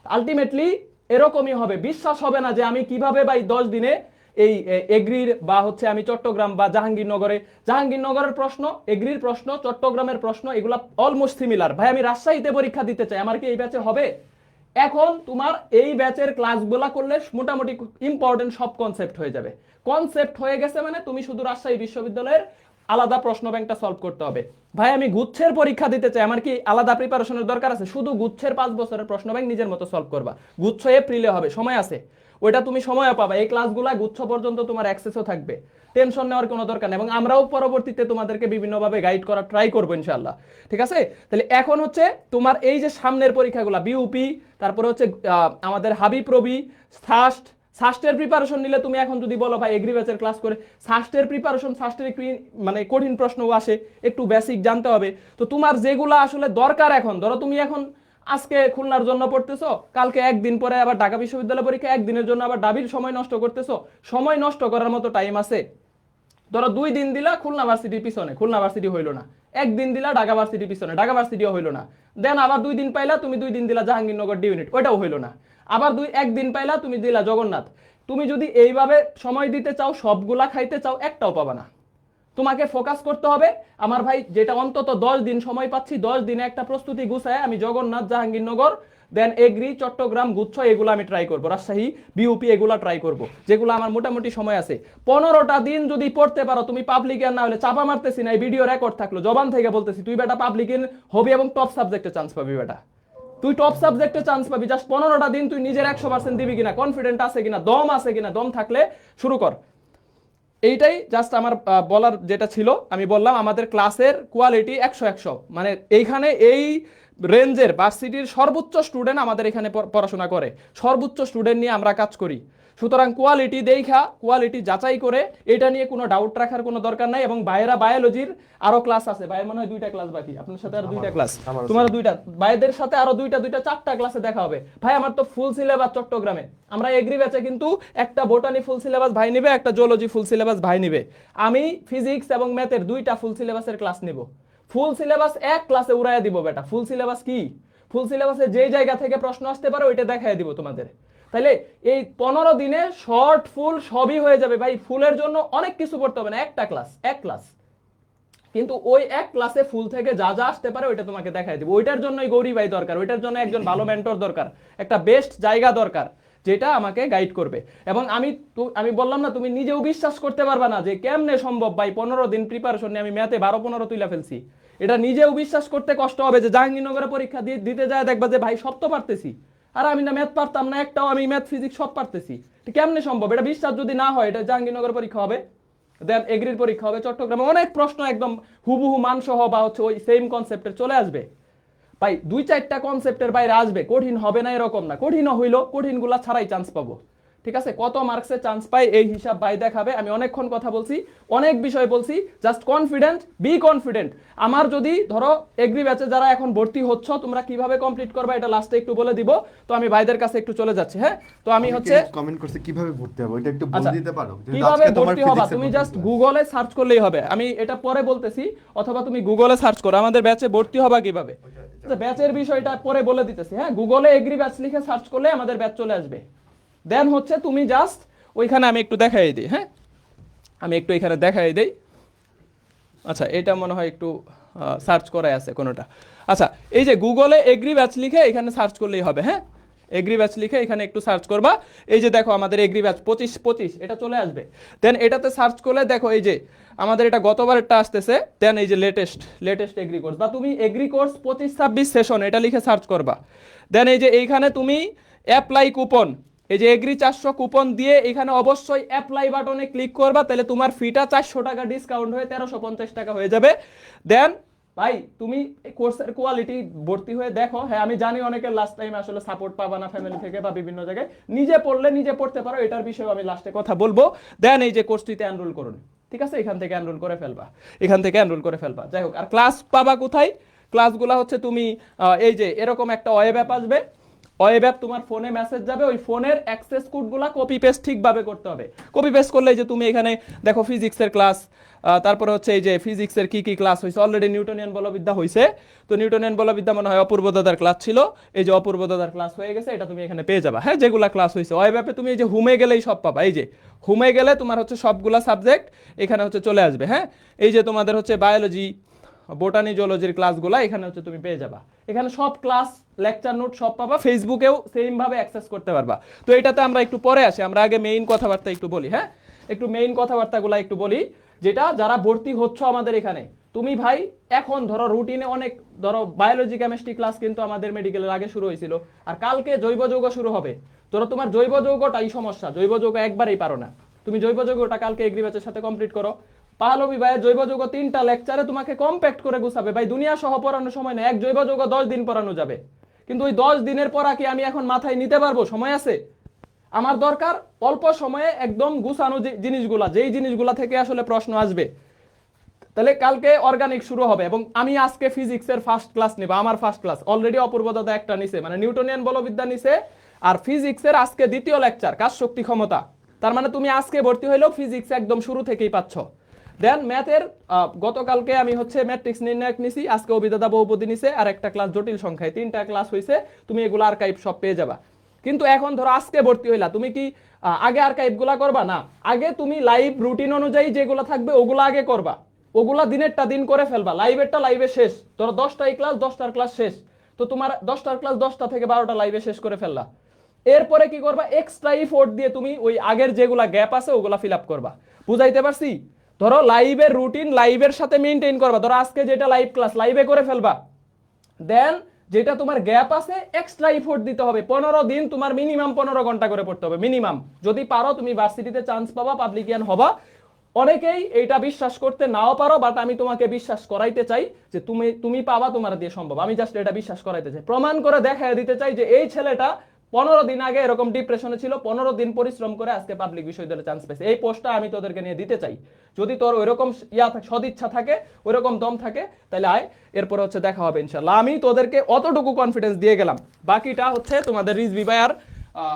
আলটিমেটলি এরকমই হবে, বিশ্বাস হবে না যে আমি কিভাবে ভাই 10 দিনে এই এগ্রির বা হচ্ছে আমি চট্টগ্রাম বা জাহাঙ্গীরনগরের প্রশ্ন, এগ্রির প্রশ্ন, চট্টগ্রামের প্রশ্ন, এগুলা অলমোস্ট সিমিলার। ভাই আমি রাজশাহীতে পরীক্ষা দিতে চাই, আমার কি এই ব্যাচে হবে? এখন তোমার এই ব্যাচের ক্লাসগুলা করলে মোটামুটি ইম্পর্টেন্ট সব কনসেপ্ট হয়ে যাবে। কনসেপ্ট হয়ে গেছে মানে তুমি শুধু রাজশাহী বিশ্ববিদ্যালয়ের আলাদা প্রশ্ন ব্যাংকটা সলভ করতে হবে। ভাই আমি গুচ্ছের পরীক্ষা দিতে চাই, আমার কি আলাদা প্রিপারেশনের দরকার আছে? শুধু গুচ্ছের 5 বছরের প্রশ্ন ব্যাংক নিজের মতো সলভ করবা। গুচ্ছ এপ্রিলে হবে, সময় আছে। ওইটা তুমি সময়ও পাবা, এই ক্লাসগুলা গুচ্ছ পর্যন্ত তোমার অ্যাক্সেসও থাকবে, টেনশন নেওয়ার কোনো দরকার নেই। এবং আমরাও পরবর্তীতে তোমাদেরকে বিভিন্নভাবে গাইড করার ট্রাই করবো ইনশাআল্লাহ, ঠিক আছে? তাহলে এখন হচ্ছে তোমার এই যে সামনের পরীক্ষাগুলো বিউপি, তারপরে হচ্ছে আমাদের হাবিব রবি, সাস্টের প্রিপারেশন নিলে তুমি এখন যদি বলো ভাই এগ্রি ব্যাচের ক্লাস করে সাস্টের প্রিপারেশন, সাস্টের একটু মানে কঠিন প্রশ্নও আসে, একটু বেসিক জানতে হবে। তো তোমার যেগুলো আসলে দরকার, এখন ধরো তুমি এখন আজকে খুলনার জন্য পড়তেছো, কালকে একদিন পরে আবার ঢাকা বিশ্ববিদ্যালয় পরীক্ষা, একদিনের জন্য আবার ডাবির সময় নষ্ট করতেছো, সময় নষ্ট করার মতো টাইম আছে? ধরো 2 দিন দিলা খুলনা ভার্সিটির পিছনে, খুলনা ভার্সিটি হইলো না, একদিন দিলা ঢাকা ভার্সিটির পিছনে, ঢাকা ভার্সিটিও হইলো না, দেন আবার 2 দিন পাইলা, তুমি 2 দিন দিলা জাহাঙ্গীরনগর ডি ইউনিট, ওইটাও হইলো না, আবার একদিন পাইলা তুমি দিলা জগন্নাথ। তুমি যদি এইভাবে সময় দিতে চাও, সবগুলা খাইতে চাও, একটাও পাবা না। তোমাকে ফোকাস করতে হবে আমার ভাই, যেটা অন্তত 10 দিন সময় পাচ্ছি, 10 দিনে একটা প্রস্তুতি গুছায় আমি জগন্নাথ, জাহাঙ্গীরনগর, দেন এগ্রি, চট্টগ্রাম, গুচ্ছ, এগুলো আমি ট্রাই করবো, রাজশাহী, বিউপি, এগুলো ট্রাই করবো, যেগুলো আমার মোটামুটি সময় আছে। 15টা দিন যদি পড়তে পারো তুমি, পাবলিকের না হলে, চাপা মারতেছি না, এই ভিডিও রেকর্ড থাকলো, জবান থেকে বলতেছি, তুই বেটা পাবলিকের হবি এবং টপ সাবজেক্টে চান্স পাবি বেটা, তুই টপ সাবজেক্টে চান্স পাবি। জাস্ট 15টা দিন তুই নিজের 100% দিবি কিনা, কনফিডেন্ট আছে কিনা, দম আছে কিনা, দম থাকলে শুরু কর। এইটাই জাস্ট আমার বলার যেটা ছিল। আমি বললাম আমাদের ক্লাসের কোয়ালিটি 100 মানে এইখানে এই রেঞ্জের ভার্সিটির সর্বোচ্চ স্টুডেন্ট আমাদের এখানে পড়াশোনা করে, সর্বোচ্চ স্টুডেন্ট নিয়ে আমরা কাজ করি। সুতরাং কোয়ালিটি দেখা, কোয়ালিটি যাচাই করে, এটা নিয়ে কোনো ডাউট রাখার কোনো দরকার নাই। এবং বাইরা বায়োলজির আরো ক্লাস আছে, ভাইয়ের মনে হয় 2টা ক্লাস বাকি, আপনার সাথে আরো 2টা ক্লাস, তোমার 2টা, ভাইদের সাথে আরো 2টা 4টা ক্লাসে দেখা হবে। ভাই আমার তো ফুল সিলেবাস চট্টগ্রামে, আমরা এগ্রি ব্যাচে কিন্তু একটা বোটানি ফুল সিলেবাস ভাই নিবে, একটা জুলজি ফুল সিলেবাস ভাই নিবে, আমি ফিজিক্স এবং ম্যাথের 2টা ফুল সিলেবাসের ক্লাস নিব। ফুল সিলেবাস এক ক্লাসে উড়াইয়া দিব বেটা। ফুল সিলেবাস কি? ফুল সিলেবাসে যে জায়গা থেকে প্রশ্ন আসতে পারে ওইটা দেখাই দিব তোমাদের। তাইলে এই 15 দিনে শর্ট ফুল সবই হয়ে যাবে ভাই। ফুলের জন্য অনেক কিছু পড়তে হবে না, একটা ক্লাস, এক ক্লাস, কিন্তু ওই এক ক্লাসে ফুল থেকে যা যা আসতে পারে ওইটা তোমাকে দেখাই দিব। ওইটার জন্যই গৌরী ভাই দরকার, ওইটার জন্য একজন ভালো মেন্টর দরকার, একটা বেস্ট জায়গা দরকার যেটা আমাকে গাইড করবে। এবং আমি বললাম না, তুমি নিজেও বিশ্বাস করতে পারবা না যে কেমনে সম্ভব ভাই 15 দিন প্রিপারেশন নিয়ে আমি ম্যাথে 12-15 তুইলা ফেলছি। এটা নিজেও বিশ্বাস করতে কষ্ট হবে যে জাহাঙ্গীরনগরে পরীক্ষা দিতে যায় দেখবা যে ভাই সব তো পারতেছি, আর আমি না ম্যাথ পারতাম না একটাও, আমি ম্যাথ ফিজিক্স সব পারতেছি। কেমনে সম্ভব? এটা বিশ্বাস যদি না হয়, এটা জাহাঙ্গীরনগর পরীক্ষা হবে, দেন এগ্রির পরীক্ষা হবে, চট্টগ্রামে অনেক প্রশ্ন একদম হুবহু মানসহ বা হচ্ছে ওই সেম কনসেপ্টের চলে আসবে ভাই। 2-4টা কনসেপ্টের বাইরে আসবে, কঠিন হবে না এরকম না, কঠিনও হইলো, কঠিনগুলা ছাড়াই চান্স পাবো, ঠিক আছে? কত মার্কসে চান্স পাই এই হিসাব ভাই দেখাবে। আমি অনেকক্ষণ কথা বলছি, অনেক বিষয় বলছি, জাস্ট কনফিডেন্ট, বি কনফিডেন্ট। আমার যদি ধরো এগ্রি ব্যাচে যারা এখন ভর্তি হচ্ছ, তোমরা কিভাবে কমপ্লিট করবে এটা লাস্টে একটু বলে দিব। তো আমি ভাইদের কাছে একটু চলে যাচ্ছি। হ্যাঁ, তো আমি হচ্ছে কমেন্ট করতে কিভাবে ভর্তি হবে এটা একটু বলে আচ্ছা, দিতে পারো? যেহেতু কিভাবে আজকে তোমার ভর্তি হবা physics এর তুমি প্রথম জাস্ট class। গুগলে সার্চ করলেই হবে, আমি এটা পরে বলতেছি, অথবা তুমি গুগলে সার্চ করো আমাদের ব্যাচে ভর্তি হবা কিভাবে। ব্যাচের বিষয়টা পরে বলে দিতেছি। হ্যাঁ, গুগলে এগ্রি ব্যাচ লিখে সার্চ করলে আমাদের ব্যাচ চলে আসবে। দেন হচ্ছে তুমি জাস্ট ওইখানে, আমি একটু দেখাই দিই, হ্যাঁ আমি একটু এখানে দেখাই দিই। আচ্ছা, এটা মনে হয় একটু সার্চ করাই আছে কোনোটা। আচ্ছা, এই যে গুগলে এগ্রি ব্যাচ লিখে এখানে সার্চ করলেই হবে। হ্যাঁ, এগ্রি ব্যাচ লিখে এখানে একটু সার্চ করবা, এই যে দেখো আমাদের এগ্রি ব্যাচ 25 এটা চলে আসবে। দেন এটাতে সার্চ করলে দেখো এই যে আমাদের এটা গতবারেরটা আসতেছে। দেন এই যে লেটেস্ট এগ্রি কোর্স, বা তুমি এগ্রি কোর্স 25-26 সেশন এটা লিখে সার্চ করবা। দেন এই যে এইখানে তুমি অ্যাপ্লাই কুপন, এই যে এগ্রি 400 কুপন দিয়ে এখানে অবশ্যই অ্যাপ্লাই বাটনে ক্লিক করবা, তাহলে তোমার ফিটা 400 টাকা ডিসকাউন্ট হয়ে 1350 টাকা হয়ে যাবে। দেন ভাই তুমি কোর্সের কোয়ালিটি ভর্তি হয়ে দেখো। হ্যাঁ, আমি জানি অনেকের লাস্ট টাইম আসলে সাপোর্ট পাবা না ফ্যামিলি থেকে বা বিভিন্ন জায়গায়, নিজে পড়লে নিজে পড়তে পারো, এটার বিষয়ে আমি লাস্টে কথা বলবো। দেন এই যে কোর্সটিতে এনরোল করুন, ঠিক আছে? এখান থেকে এনরোল করে ফেলবা, যাই হোক। আর ক্লাস পাবা কোথায়? ক্লাসগুলো হচ্ছে তুমি এই যে এরকম একটা ওয়েব অ্যাপ আসবে, ওয়েব অ্যাপ তোমার ফোনে মেসেজ যাবে, ওই ফোনের অ্যাক্সেস কোডগুলো কপি পেস্ট ঠিকভাবে করতে হবে। কপি পেস্ট করলে যে তুমি এখানে দেখো ফিজিক্সের ক্লাস, তারপরে হচ্ছে এই যে ফিজিক্সের কি কি ক্লাস হয়েছে, অলরেডি নিউটনিয়ান বলবিদ্যা হয়েছে, তো নিউটনিয়ান বলবিদ্যা মনে হয় অপূর্ব দাদার ক্লাস ছিল, এই যে অপূর্ব দাদার ক্লাস হয়ে গেছে, এটা তুমি এখানে পেয়ে যাবা। হ্যাঁ, যেগুলা ক্লাস হয়েছে ওয়েব অ্যাপে তুমি এই যে হোমে গেলেই সব পাবা। এই যে হোমে গেলে তোমার হচ্ছে সবগুলা সাবজেক্ট এখানে হচ্ছে চলে আসবে। হ্যাঁ, এই যে তোমাদের হচ্ছে বায়োলজি, বোটানি, জুলজির ক্লাসগুলো এখানে হচ্ছে তুমি পেয়ে যাবা। এখানে সব ক্লাস, লেকচার নোট সব পাবা, ফেসবুকেও সেম ভাবে অ্যাক্সেস করতে পারবা। তো এটাতে আমরা একটু পরে আসি, আমরা আগে মেইন কথাবার্তা একটু বলি। হ্যাঁ, একটু মেইন কথাবার্তাগুলো একটু বলি, যেটা যারা ভর্তি হচ্ছ আমাদের এখানে, তুমি ভাই এখন ধরো রুটিনে অনেক, ধরো বায়োলজি কেমিস্ট্রি ক্লাস কিন্তু আমাদের মেডিকেলের আগে শুরু হয়েছিল, আর কালকে জৈব যৌগ শুরু হবে। ধরো তোমার জৈব যৌগটাই সমস্যা, জৈব যৌগ একবারেই পারো না, তুমি জৈব যৌগটা কালকে এগ্রি ব্যাচের সাথে কমপ্লিট করো। পাহলবি ভাইয়ের জৈব যৌগ 3টা লেকচারে তোমাকে কম্প্যাক্ট করে গুছাবে ভাই, দুনিয়া সহ পড়ানোর সময় না, এক জৈব যৌগ 10 দিন পড়ানো যাবে, কিন্তু ওই 10 দিনের পড়া কি আমি এখন মাথায় নিতে পারবো? সময় আছে। আমার দরকার অল্প সময়ে একদম গুছানো জিনিসগুলা, যেই জিনিসগুলা থেকে আসলে প্রশ্ন আসবে। তাহলে কালকে অর্গানিক শুরু হবে এবং আমি আজকে ফিজিক্সের ফার্স্ট ক্লাস নেব, আমার ফার্স্ট ক্লাস অলরেডি অপূর্ব দাদা একটা নিছে, মানে নিউটনিয়ান বলবিদ্যা নিছে, আর ফিজিক্সের আজকে দ্বিতীয় লেকচার কাজ শক্তি ক্ষমতা। তার মানে তুমি আজকে ভর্তি হইলেও ফিজিক্স একদম শুরু থেকেই পাচ্ছ। দেন ম্যাথের গতকালকে আমি হচ্ছে ম্যাট্রিক্স নির্ণায়ক নিছি, আজকে অভিদাদা বহুপদী নিছে, আর একটা ক্লাস জটিল সংখ্যায়, 3টা ক্লাস হয়েছে, তুমি এগুলো আর্কাইভ সব পেয়ে যাবা। কিন্তু এখন ধরো আজকে ভর্তি হইলা, তুমি কি আগে আর্কাইভ গুলা করবা না? আগে তুমি লাইভ রুটিন অনুযায়ী যেগুলো থাকবে ওগুলো আগে করবা, ওগুলা দিনেরটা দিন করে ফেলবা, লাইভেরটা লাইভে শেষ। ধরো 10টাই ক্লাস, 10টার ক্লাস শেষ, তো তোমার 10টার ক্লাস 10টা থেকে 12টা লাইভে শেষ করে ফেললা। এরপরে কি করবা? এক্সট্রা ইফোর্ট দিয়ে তুমি ওই আগের যেগুলা গ্যাপ আছে ওগুলা ফিল আপ করবা। বুঝাইতে পারছি? ধরো লাইভের রুটিন লাইভের সাথে মেইনটেইন করবা, ধরো আজকে যেটা লাইভ ক্লাস লাইভে করে ফেলবা, দেন যেটা তোমার গ্যাপ আছে এক্সট্রা ইফোর্ট দিতে হবে। 15 দিন তোমার মিনিমাম 15 ঘন্টা করে পড়তে হবে মিনিমাম। যদি পারো তুমি ভার্সিটিতে চান্স পাবা, পাবলিকিয়ান হবা। অনেকেই এটা বিশ্বাস করতে নাও পারো, বাট আমি তোমাকে বিশ্বাস করাইতে চাই যে তুমি পাবা, তোমার দিয়ে সম্ভব। আমি জাস্ট এটা বিশ্বাস করাইতে চাই, প্রমাণ করে দেখাই দিতে চাই যে এই ছেলেটা 15 দিন আগে এরকম ডিপ্রেশনে ছিল, 15 দিন পরিশ্রম করে আজকে পাবলিক বিশ্ববিদ্যালয়ে চান্স পেয়েছে। এই পোস্টটা আমি তোদেরকে নিয়ে দিতে চাই। যদি তোর ওইরকম সদিচ্ছা থাকে, ওইরকম দম থাকে, তাহলে আয়, এরপরে হচ্ছে দেখা হবে ইনশাল্লাহ। আমি তোদেরকে অতটুকু কনফিডেন্স দিয়ে গেলাম, বাকিটা হচ্ছে তোমাদের রিজভি ভাই আর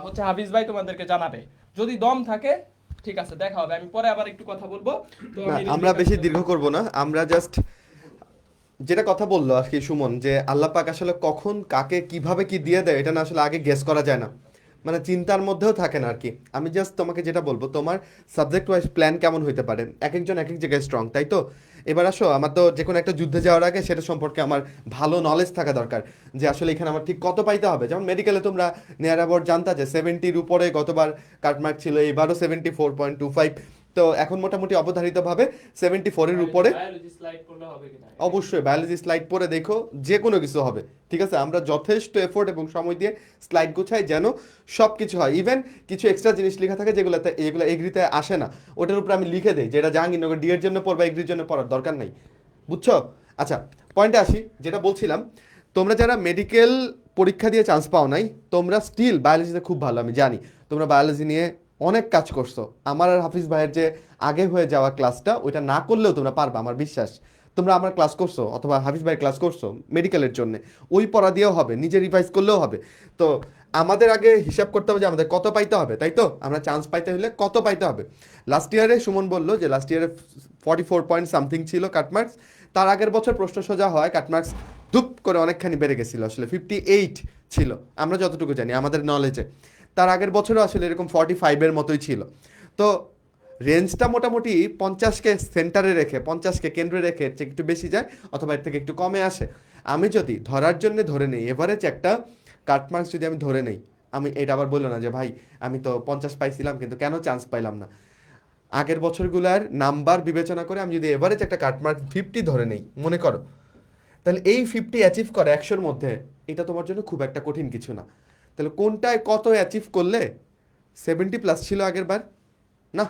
হচ্ছে হাফিজ ভাই তোমাদেরকে জানাবে। যদি দম থাকে ঠিক আছে, দেখা হবে। আমি পরে আবার একটু কথা বলবো। তো না, আমি আমরা বেশি দীর্ঘ করব না, আমরা জাস্ট যেটা কথা বললো আর কি সুমন, যে আল্লাহ পাক আসলে কখন কাকে কিভাবে কি দিয়ে দেয় এটা না আসলে আগে গেস করা যায় না, মানে চিন্তার মধ্যেও থাকে না আর কি। আমি জাস্ট তোমাকে যেটা বলবো, তোমার সাবজেক্ট ওয়াইজ প্ল্যান কেমন হইতে পারে, এক একজন এক এক জায়গায় স্ট্রং, তাই তো? এবার আসো, আমার তো যে কোনো একটা যুদ্ধে যাওয়ার আগে সেটা সম্পর্কে আমার ভালো নলেজ থাকা দরকার, যে আসলে এখানে আমার ঠিক কত পাইতে হবে। যেমন মেডিকেলে তোমরা নিয়ার অ্যাবাউট জানতা যে 70-র উপরে গতবার কাটমার্ক ছিল, এবারও 74.25, তো এখন মোটামুটি অবধারিতভাবে 74-এর উপরে। অবশ্যই বায়োলজি স্লাইড পরে দেখো, যে কোনো কিছু হবে, ঠিক আছে? আমরা যথেষ্ট এফোর্ট এবং সময় দিয়ে স্লাইড গোছাই যেন সব কিছু হয়। ইভেন কিছু এক্সট্রা জিনিস লেখা থাকে যেগুলোতে এগুলো এগ্রিতে আসে না, ওটার উপর আমি লিখে দিই, যেটা জাহাঙ্গীরনগর ডি এর জন্য পড়বা, এগ্রির জন্য পড়ার দরকার নাই, বুঝছো? আচ্ছা, পয়েন্টে আসি, যেটা বলছিলাম, তোমরা যারা মেডিকেল পরীক্ষা দিয়ে চান্স পাও নাই, তোমরা স্টিল বায়োলজিতে খুব ভালো, আমি জানি তোমরা বায়োলজি নিয়ে অনেক কাজ করছো। আমার আর হাফিজ ভাইয়ের যে আগে হয়ে যাওয়া ক্লাসটা, ওইটা না করলেও তোমরা পারবা, আমার বিশ্বাস। তোমরা আমার ক্লাস করছো অথবা হাফিজ ভাইয়ের ক্লাস করছো মেডিকেলের জন্য, ওই পড়া দিয়েও হবে, নিজে রিভাইজ করলেও হবে। তো আমাদের আগে হিসাব করতে হবে যে আমাদের কত পাইতে হবে, তাই তো? আমরা চান্স পাইতে হলে কত পাইতে হবে। লাস্ট ইয়ারে সুমন বললো যে লাস্ট ইয়ারে 44 পয়েন্ট সামথিং ছিল কাটমার্কস, তার আগের বছর প্রশ্ন সোজা হয় কাটমার্কস ধুপ করে অনেকখানি বেড়ে গেছিল, আসলে 58 ছিল আমরা যতটুকু জানি আমাদের নলেজে। তার আগের বছরও আসলে এরকম 45-এর মতোই ছিল। তো রেঞ্জটা মোটামুটি 50কে সেন্টারে রেখে, 50কে কেন্দ্রে রেখে একটু বেশি যায় অথবা এর থেকে একটু কমে আসে। আমি যদি ধরার জন্য ধরে নেই এভারেজ একটা কাটমার্কস, যদি আমি ধরে নেই, আমি এটা আবার বললো না যে ভাই আমি তো 50 পাইছিলাম কিন্তু কেন চান্স পাইলাম না, আগের বছরগুলার নাম্বার বিবেচনা করে আমি যদি এভারেজ একটা কাটমার্ক 50 ধরে নেই মনে করো, তাহলে এই 50 অ্যাচিভ করা 100-র মধ্যে, এটা তোমার জন্য খুব একটা কঠিন কিছু না। তাহলে কোনটায় কত অ্যাচিভ করলে? 70 প্লাস ছিল আগের বার না?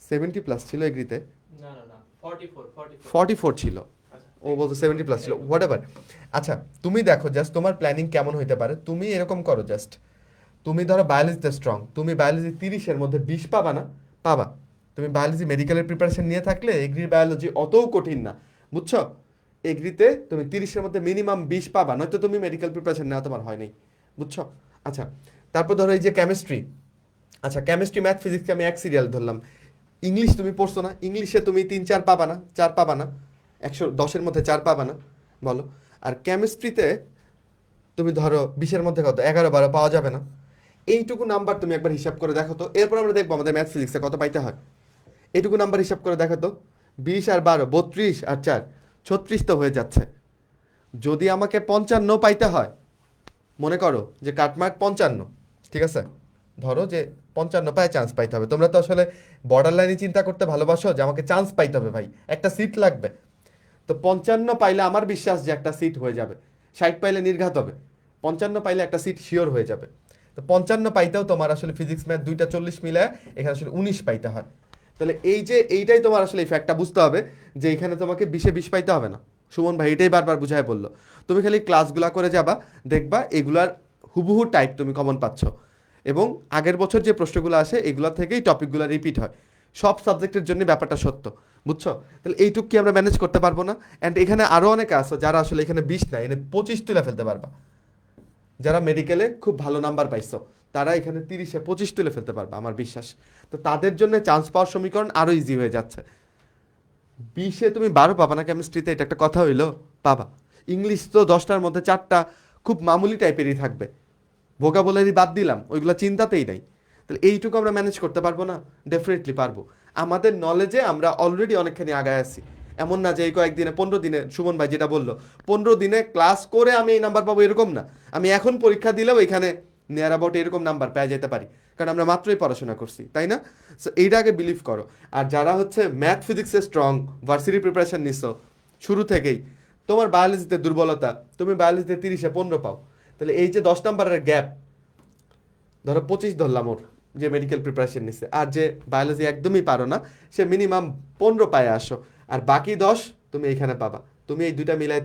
70 প্লাস ছিল এগ্রিতে, না না না 44 44 ছিল, ও বলতো 70 প্লাস ছিল, হোয়াট এভার। আচ্ছা, তুমি দেখো জাস্ট তোমার প্ল্যানিং কেমন হইতে পারে। তুমি এরকম করো, জাস্ট তুমি ধরো বায়োলজিতে স্ট্রং, তুমি বায়োলজি 30-এর মধ্যে 20 পাবা না? পাবা। তুমি বায়োলজি মেডিকেলের প্রিপারেশন নিয়ে থাকলে এগ্রির বায়োলজি অতও কঠিন না, বুঝছো? এগ্রিতে তুমি 30-এর মধ্যে মিনিমাম 20 পাবা, নয়তো তুমি মেডিকেল প্রিপারেশন নেওয়া তোমার হয় নাই, বুঝছো? আচ্ছা, তারপর ধরো এই যে কেমিস্ট্রি, আচ্ছা কেমিস্ট্রি ম্যাথ ফিজিক্সকে আমি এক সিরিয়াল ধরলাম। ইংলিশ তুমি পড়ছো না, ইংলিশে তুমি 3-4 পাবা না, 4 পাবা না, 110-এর মধ্যে 4 পাবা না, বলো। আর কেমিস্ট্রিতে তুমি ধরো 20-এর মধ্যে কত, 11-12 পাওয়া যাবে না। এইটুকু নাম্বার তুমি একবার হিসাব করে দেখো তো, এরপর আমরা দেখবো আমাদের ম্যাথ ফিজিক্সে কত পাইতে হয়। এইটুকু নাম্বার হিসাব করে দেখো তো, 20 আর 12 32 আর 4 36 তো হয়ে যাচ্ছে। যদি আমাকে 55 পাইতে হয়, মনে করো যে কাটমার্ক 55, ঠিক আছে, ধরো যে 55 পায় চান্স পাইতে হবে। তোমরা তো আসলে বর্ডার লাইনে চিন্তা করতে ভালোবাসো, যে আমাকে চান্স পাইতে হবে ভাই, একটা সিট লাগবে। তো 55 পাইলে আমার বিশ্বাস যে একটা সিট হয়ে যাবে, 60 পাইলে নির্ঘাত হবে, 55 পাইলে একটা সিট শিওর হয়ে যাবে। তো 55 পাইতেও তোমার আসলে ফিজিক্স ম্যাথ দুইটা 40 মিলে এখানে আসলে 19 পাইতে হয়। তাহলে এই যে এইটাই তোমার আসলে এই ফ্যাক্টটা বুঝতে হবে যে এখানে তোমাকে 20-20 পাইতে হবে না। সুমন ভাই এটাই বারবার বুঝায় বললো। তুমি খালি ক্লাসগুলা করে যাবা, দেখবা এগুলার হুবহু টাইপ তুমি কমন পাচ্ছ, এবং আগের বছর যে প্রশ্নগুলো আসে এগুলা থেকেই টপিকগুলো রিপিট হয়। সব সাবজেক্টের জন্য ব্যাপারটা সত্য, বুঝছো? তাহলে এইটুক কি আমরা ম্যানেজ করতে পারবো না? অ্যান্ড এখানে আরো অনেকে আছে যারা আসলে এখানে 20 না, এখানে 25 তুলে ফেলতে পারবা। যারা মেডিকেলে খুব ভালো নাম্বার পাইছো তারা এখানে 30-এ 25 তুলে ফেলতে পারবে আমার বিশ্বাস। তো তাদের জন্য চান্স পাওয়ার সমীকরণ আরো ইজি হয়ে যাচ্ছে। 20-এ তুমি 12 পাবা না কেমিস্ট্রিতে, এটা একটা কথা হইলো? পাবা। ইংলিশ তো 10টার মধ্যে 4টা খুব মামুলি টাইপেরই থাকবে, ভোকাবুলারি বাদ দিলাম, ওইগুলো চিন্তাতেই নাই। তাহলে এইটুকু আমরা ম্যানেজ করতে পারবো না? ডেফিনেটলি পারবো। আমাদের নলেজে আমরা অলরেডি অনেকখানি আগায় আছি। এমন না যে এই কয়েকদিনে 15 দিনে, সুমন ভাই যেটা বললো 15 দিনে ক্লাস করে আমি এই নাম্বার পাবো এরকম না। আমি এখন পরীক্ষা দিলেও এখানে নিয়ার অ্যাবাউট এরকম নাম্বার পেয়ে যেতে পারি, কারণ আমরা মাত্রই পড়াশোনা করছি, তাই না? সো এইটা আগে বিলিভ করো। আর যারা হচ্ছে ম্যাথ ফিজিক্সে স্ট্রং, ভার্সিটি প্রিপারেশন নিছো শুরু থেকেই, তোমার বায়োলজিতে দুর্বলতা, তুমি বায়োলজিতে 30-এ 15 পাও, তাহলে এই যে 10 নাম্বারের গ্যাপ, ধরো 25 ধরলাম ওর যে মেডিকেল প্রিপারেশন নিচ্ছে, আর যে বায়োলজি একদমই পারো না সে মিনিমাম 15 পায়ে আসো, আর বাকি 10 তুমি এখানে পাবা। তুমি এই দুইটা মিলাই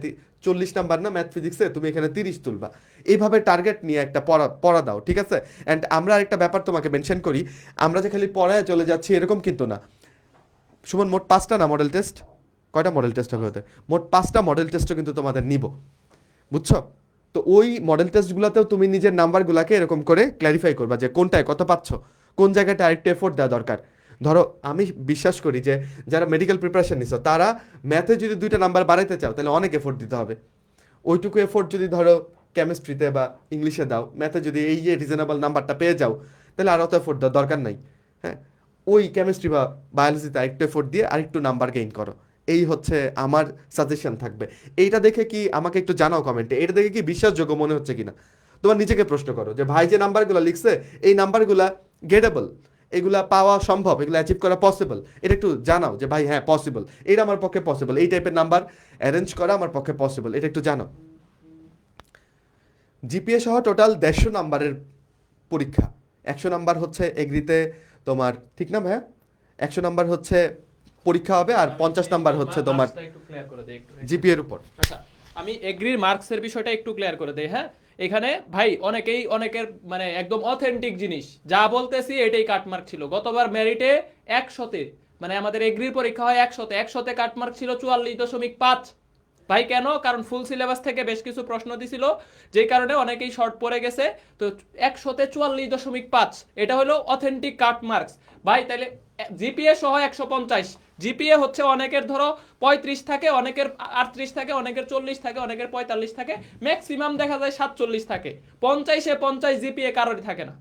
40 নাম্বার না ম্যাথ ফিজিক্সে, তুমি এখানে 30 তুলবা। এইভাবে টার্গেট নিয়ে একটা পড়া দাও, ঠিক আছে? অ্যান্ড আমরা আরেকটা ব্যাপার তোমাকে মেনশন করি, আমরা যে খালি পড়ায় চলে যাচ্ছি এরকম কিন্তু না। সুমন, মোট 5টা না মডেল টেস্ট? কয়টা মডেল টেস্ট হবে ওদের? মোট 5টা মডেল টেস্টও কিন্তু তোমাদের নিব, বুঝছো? তো ওই মডেল টেস্টগুলোতেও তুমি নিজের নাম্বারগুলোকে এরকম করে ক্ল্যারিফাই করবা যে কোনটায় কত পাচ্ছ, কোন জায়গাটা আরেকটু এফোর্ট দেওয়া দরকার। ধরো আমি বিশ্বাস করি যে যারা মেডিকেল প্রিপারেশন নিছো তারা ম্যাথে যদি 2টা নাম্বার বাড়াইতে চাও তাহলে অনেক এফোর্ট দিতে হবে। ওইটুকু এফোর্ট যদি ধরো কেমিস্ট্রিতে বা ইংলিশে দাও, ম্যাথে যদি এই যে রিজনেবল নাম্বারটা পেয়ে যাও, তাহলে আর অত এফোর্ট দেওয়ার দরকার নাই। হ্যাঁ, ওই কেমিস্ট্রি বা বায়োলজিতে আরেকটু এফোর্ট দিয়ে আরেকটু নাম্বার গেইন করো, এই হচ্ছে আমার সাজেশন থাকবে। এইটা দেখে কি আমাকে একটু জানাও কমেন্টে, এটা দেখে কি বিশ্বাসযোগ্য মনে হচ্ছে কিনা। তোমার নিজেকে প্রশ্ন করো যে ভাই যে নাম্বারগুলো লিখছে এই নাম্বারগুলা গেটেবল, এগুলা পাওয়া সম্ভব, এগুলো অ্যাচিভ করা পসিবল, এটা একটু জানাও যে ভাই হ্যাঁ পসিবল, এটা আমার পক্ষে পসিবল, এই টাইপের নাম্বার অ্যারেঞ্জ করা আমার পক্ষে পসিবল, এটা একটু জানাও। জিপিএ সহ টোটাল 150 নাম্বারের পরীক্ষা। 100 নাম্বার হচ্ছে এগ্রিতে তোমার, ঠিক না ভাইয়া? 100 নাম্বার হচ্ছে পরীক্ষা হবে, আর 50 নাম্বার হচ্ছে তোমার একটু ক্লিয়ার করে দেই একটু। জিপিএর উপর। আচ্ছা, আমি এগ্রির মার্কসের বিষয়টা একটু ক্লিয়ার করে দেই। হ্যাঁ, এখানে ভাই অনেকের মানে একদম অথেন্টিক জিনিস যা বলতেছি এটাই কাটমার্ক ছিল। গতবার মেরিটে 100-তে, মানে আমাদের এগ্রির পরীক্ষা হয় 100-তে কাটমার্ক ছিল 44.5। ভাই কেন? কারণ ফুল সিলেবাস থেকে বেশ কিছু প্রশ্ন দিছিল, যেই কারণে অনেকেই শর্ট পড়ে গেছে। তো 100-তে 44.5 এটা হলো অথেন্টিক কাট মার্কস। ভাই তাহলে জিপিএ সহ 150, জিপিএ হচ্ছে অনেকের ধরো 35 থাকে, অনেকের 38 থাকে, অনেকের 40 থাকে, অনেকের 45 থাকে, ম্যাক্সিমাম দেখা যায় 47 থাকে। 50-এ 50 জিপিএ কারোরই থাকে না,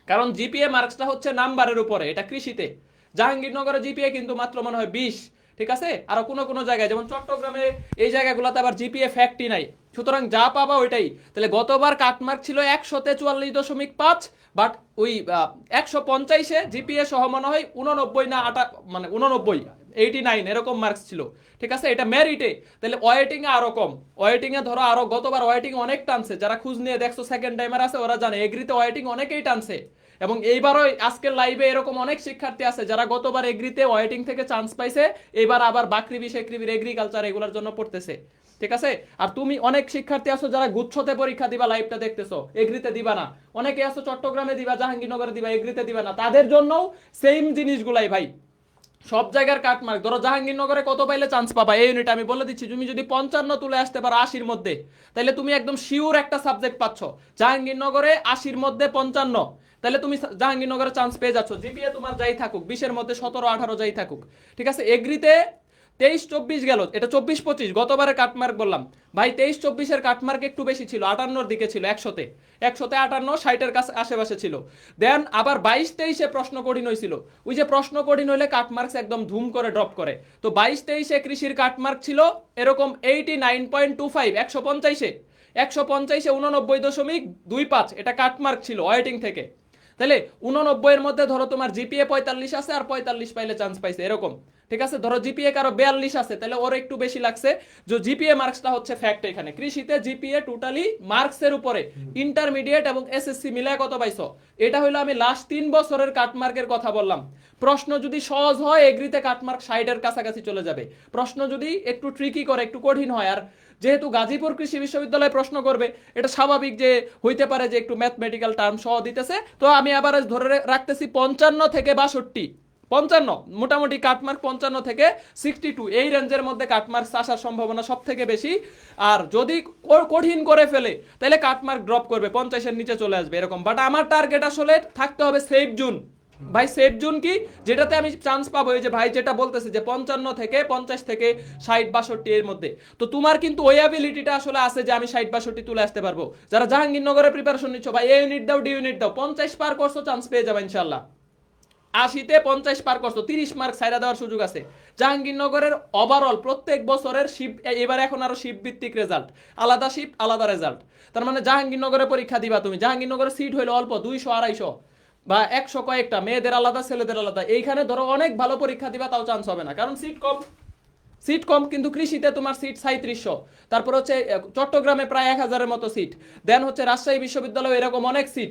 কারণ জিপিএ মার্কসটা হচ্ছে নাম্বারের উপরে। এটা কৃষিতে, জাহাঙ্গীরনগরে জিপিএ কিন্তু মাত্র মনে হয় 20, ঠিক আছে? আর কোনো জায়গায় যেমন চট্টগ্রামে এই জায়গাগুলোতে আবার জিপিএ ফ্যাক্টই নাই। সুতরাং যা পাবা ওইটাই। তাহলে গতবার কাটমার্ক ছিল 100-তে 44.5, বাট ওই 150-এ জিপিএ সহ মনে হয় 89 না 89 এরকম মার্কস ছিল, ঠিক আছে? এটা মেরিটে। তাহলে ওয়েটিং এ আরো কম, ওয়েটিং এ ধরো আরো, গতবার ওয়েটিং অনেক টানছে, যারা খুঁজ নিয়ে দেখছো সেকেন্ড টাইমার আছে ওরা জানে এগ্রিতে ওয়েটিং অনেকেই টানছে। এবং এইবারও আজকের লাইভে এরকম অনেক শিক্ষার্থী আছে যারা গতবার এগ্রিতে ওয়েটিং থেকে চান্স পাইছে, এবার আবার বাকৃবি সেকৃবির এগ্রিকালচার এগুলোর জন্য পড়তেছে, ঠিক আছে? আর তুমি অনেক শিক্ষার্থী আছো যারা গুচ্ছতে পরীক্ষা দিবা, লাইভটা দেখতেছো, এগ্রিতে দিবা না। অনেকে আছো চট্টগ্রামে দিবা, জাহাঙ্গীরনগরে দিবা, এগ্রিতে দিবা না। তাদের জন্যও সেম জিনিসগুলাই ভাই, সব জায়গার কাটমার্ক। ধরো জাহাঙ্গীরনগরে কত পাইলে চান্স পাবা এই ইউনিট আমি বলে দিচ্ছি। তুমি যদি 55 তুলে আসতে পারো 80-র মধ্যে, তাহলে তুমি একদম শিওর একটা সাবজেক্ট পাচ্ছ। জাহাঙ্গীরনগরে 80-র মধ্যে 55, তাহলে তুমি জাহাঙ্গীরনগরে চান্স পেয়ে যাচ্ছ। জিপিএ তোমার যাই থাকুক, 20-এর মধ্যে 17-18 যাই থাকুক, ঠিক আছে? এগ্রিতে 23-24 গেল, এটা 24-25 গতবারের কাটমার্ক বললাম ভাই। 23-24-এর কাটমার্ক একটু বেশি ছিল, 58-র দিকে ছিল। 100-তে 58, 60-এর কাছে আশেপাশে ছিল। দেন আবার 22-23-এ প্রশ্ন কঠিন হয়েছিল। ওই যে প্রশ্ন কঠিন হইলে কাটমার্কস একদম ধুম করে ড্রপ করে। তো 22-23-এ কৃষির কাটমার্ক ছিল এরকম 89.25, 150-এ 89.25, এটা কাটমার্ক ছিল ওয়েটিং থেকে। তাহলে 89-এর মধ্যে ধরো তোমার জিপিএ 45 আছে, আর 45 পাইলে চান্স পাইছে এরকম, ঠিক আছে, ধরো জিপিএ কারো 42 আছে, তাহলে ওর একটু বেশি লাগছে, যে জিপিএ মার্কসটা হচ্ছে ফ্যাক্ট এখানে। কৃষিতে জিপিএ টোটালি মার্কসের উপরে ইন্টারমিডিয়েট এবং এসএসসি মিলায় কত পাইছো, এটা হলো আমি লাস্ট 3 বছরের কাটমার্কের কথা বললাম। প্রশ্ন যদি সহজ হয় এগ্রিতে কাটমার্ক 60-এর কাছাকাছি চলে যাবে, প্রশ্ন যদি একটু ট্রিকি করে, একটু কঠিন হয়, আর যেহেতু গাজীপুর কৃষি বিশ্ববিদ্যালয় প্রশ্ন করবে, এটা স্বাভাবিক যে হইতে পারে যে একটু ম্যাথমেটিক্যাল টার্ম সহ দিতেছে। তো আমি আবার ধরে রাখতেছি 55 থেকে 62, 55 মোটামুটি কাটমার্ক 55 থেকে 62 এই রেঞ্জের মধ্যে কাটমার্কস আসার সম্ভাবনা সব থেকে বেশি। আর যদি কঠিন করে ফেলে তাহলে কাটমার্ক ড্রপ করবে, 50-এর নিচে চলে আসবে এরকম। বাট আমার টার্গেট আসলে থাকতে হবে সেফ জোন। ভাই সেফ জোন কি, যেটাতে আমি চান্স পাবো, এই যে ভাই যেটা বলতেছে যে 55 থেকে 50 থেকে 60-62 এর মধ্যে, তো তোমার কিন্তু ওই অ্যাবিলিটিটা আসলে আছে যে আমি 60-62 তুলে আসতে পারবো। যারা জাহাঙ্গীরনগরে প্রিপারেশন নিচ্ছ ভাই, এ ইউনিট দাও, ডি ইউনিট দাও, 50 পার করছো চান্স পেয়ে যাবে ইনশাল্লাহ। 80-তে 50 পার করছো, 30 মার্ক ছাইরা দেওয়ার সুযোগ আছে। জাহাঙ্গীরনগরের ওভারঅল প্রত্যেক বছরের শিফট, এবার এখন আরো শিফট ভিত্তিক রেজাল্ট, আলাদা শিফট আলাদা রেজাল্ট। তার মানে জাহাঙ্গীরনগরে পরীক্ষা দিবা তুমি, জাহাঙ্গীরনগরের সিট হইলো অল্প 200-250 বা 100 কয়েকটা, মেয়েদের আলাদা ছেলেদের আলাদা। এইখানে ধরো অনেক ভালো পরীক্ষা দিবা, তাও চান্স হবে না, কারণ সিট কম। সিট কম, কিন্তু কৃষিতে তোমার সিট 3700, তারপর হচ্ছে চট্টগ্রামে প্রায় 1000-এর মতো সিট, দেন হচ্ছে রাজশাহী বিশ্ববিদ্যালয় এরকম অনেক সিট।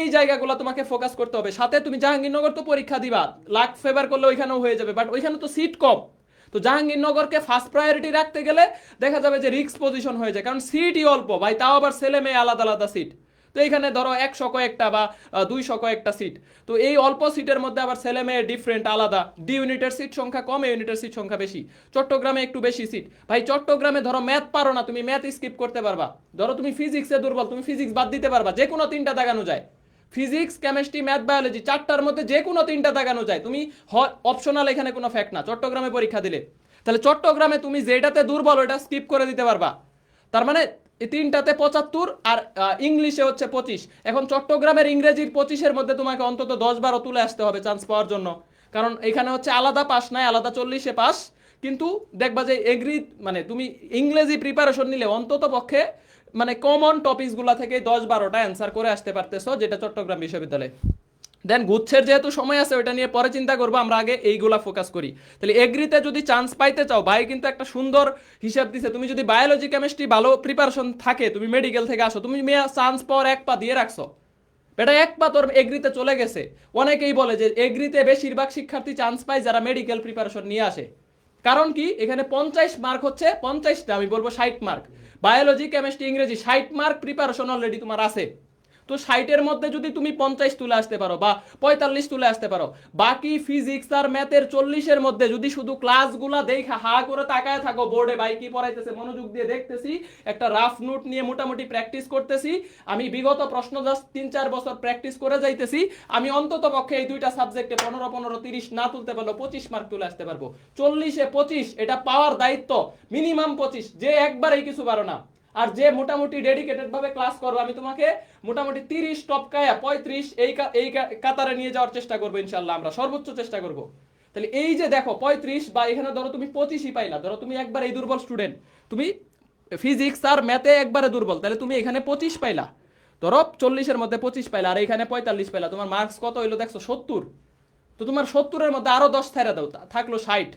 এই জায়গাগুলো তোমাকে ফোকাস করতে হবে। সাথে তুমি জাহাঙ্গীরনগর তো পরীক্ষা দিবা, লাখ ফেভার করলে ওইখানেও হয়ে যাবে, বাট ওইখানে তো সিট কম। তো জাহাঙ্গীরনগরকে ফার্স্ট প্রায়োরিটি রাখতে গেলে দেখা যাবে যে রিস্ক পজিশন হয়ে যায়, কারণ সিটই অল্প ভাই, তাও আবার ছেলে মেয়ে আলাদা আলাদা সিট। তো এখানে ধরো 100 কয়েকটা বা 200 কয়েকটা সিট, তো এই অল্প সিটের মধ্যে আবার ছেলে মেয়ে ডিফারেন্ট আলাদা, ডি ইউনিটের সিট সংখ্যা কম, এ ইউনিটের সিট সংখ্যা বেশি। চট্টগ্রামে একটু বেশি সিট ভাই। চট্টগ্রামে ধরো ম্যাথ পারো না, তুমি ম্যাথ স্কিপ করতে পারবা। ধরো তুমি ফিজিক্সে দুর্বল, তুমি ফিজিক্স বাদ দিতে পারবা, যে কোনো 3টা দাগানো যায়। ফিজিক্স, কেমিস্ট্রি, ম্যাথ, বায়োলজি 4টার মধ্যে যে কোনো 3টা দাগানো যায়। তুমি অপশনাল, এখানে কোনো ফ্যাক্ট না। চট্টগ্রামে পরীক্ষা দিলে তাহলে চট্টগ্রামে তুমি যেটাতে দুর্বল ওটা স্কিপ করে দিতে পারবা। তার মানে এই 3টাতে 75 আর ইংলিশে হচ্ছে 25। এখন চট্টগ্রামের ইংরেজির 25-এর মধ্যে তোমাকে অন্তত 10-12 তুলে আসতে হবে চান্স পাওয়ার জন্য, কারণ এখানে হচ্ছে আলাদা পাস নাই, আলাদা 40-এ পাস। কিন্তু দেখবা যে এগ্রি মানে তুমি ইংরেজি প্রিপারেশন নিলে অন্তত পক্ষে মানে কমন টপিকসগুলো থেকে 10-12টা অ্যান্সার করে আসতে পারতেছো, যেটা চট্টগ্রাম বিশ্ববিদ্যালয়ে। দেন গুচ্ছের যেহেতু সময় আছে ওইটা নিয়ে পরে চিন্তা করবো, আমরা আগে এইগুলা ফোকাস করি। তাহলে এগ্রিতে যদি চান্স পাইতে চাও, ভাই কিন্তু একটা সুন্দর হিসাব দিছে, তুমি যদি বায়োলজি কেমিস্ট্রি ভালো প্রিপারেশন থাকে, তুমি মেডিকেল থেকে আসো, তুমি চান্স পাওয়ার 1 পা দিয়ে রাখছো, বেটা 1 পা তোর এগ্রিতে চলে গেছে। অনেকেই বলে যে এগ্রিতে বেশিরভাগ শিক্ষার্থী চান্স পায় যারা মেডিকেল প্রিপারেশন নিয়ে আসে। কারণ কি, এখানে 50 মার্ক হচ্ছে, 50টা আমি বলবো 60 মার্ক, বায়োলজি কেমিস্ট্রি ইংরেজি 60 মার্ক প্রিপারেশন অলরেডি তোমার আছে। তো 60-এর মধ্যে যদি তুমি 50 তুলে আসতে পারো বা 45 তুলে আসতে পারো, বাকি ফিজিক্স আর ম্যাথের 40-এর মধ্যে যদি শুধু ক্লাসগুলা দেখা হা করে তাকায় থাকো বোর্ডে ভাই কি পড়াইতেছে মনোযোগ দিয়ে দেখতেছি, একটা রাফ নোট নিয়ে মোটামুটি প্র্যাকটিস করতেছি, আমি বিগত প্রশ্ন জাস্ট 3-4 বছর প্র্যাকটিস করে যাইতেছি, আমি অন্তত পক্ষে এই দুইটা সাবজেক্টে 15-15-30 না তুলতে পারলো 25 মার্ক তুলে আসতে পারবো। 40-এ 25 এটা পাওয়ার দায়িত্ব, মিনিমাম 25, যে একবারেই কিছু পারো না। আর যে মোটামুটি ডেডিকেটেড ভাবে ক্লাস করবে, আমি তোমাকে মোটামুটি 30 টপকায়া 35 এই কাতারে নিয়ে যাওয়ার চেষ্টা করবো ইনশাল্লাহ, আমরা সর্বোচ্চ চেষ্টা করব। তাহলে এই যে দেখো 35 বা এখানে ধরো তুমি 25ই পাইলা, ধরো তুমি একবার এই দুর্বল স্টুডেন্ট, তুমি ফিজিক্স আর ম্যাথে একবারে দুর্বল, তাহলে তুমি এখানে 25 পাইলা, ধরো 40-এর মধ্যে 25 পাইলা, আর এখানে 45 পাইলা, তোমার মার্কস কত হইলো দেখছো 70। তো তোমার 70-এর মধ্যে আরো 10 ছাইরা দাও, থাকলো 60।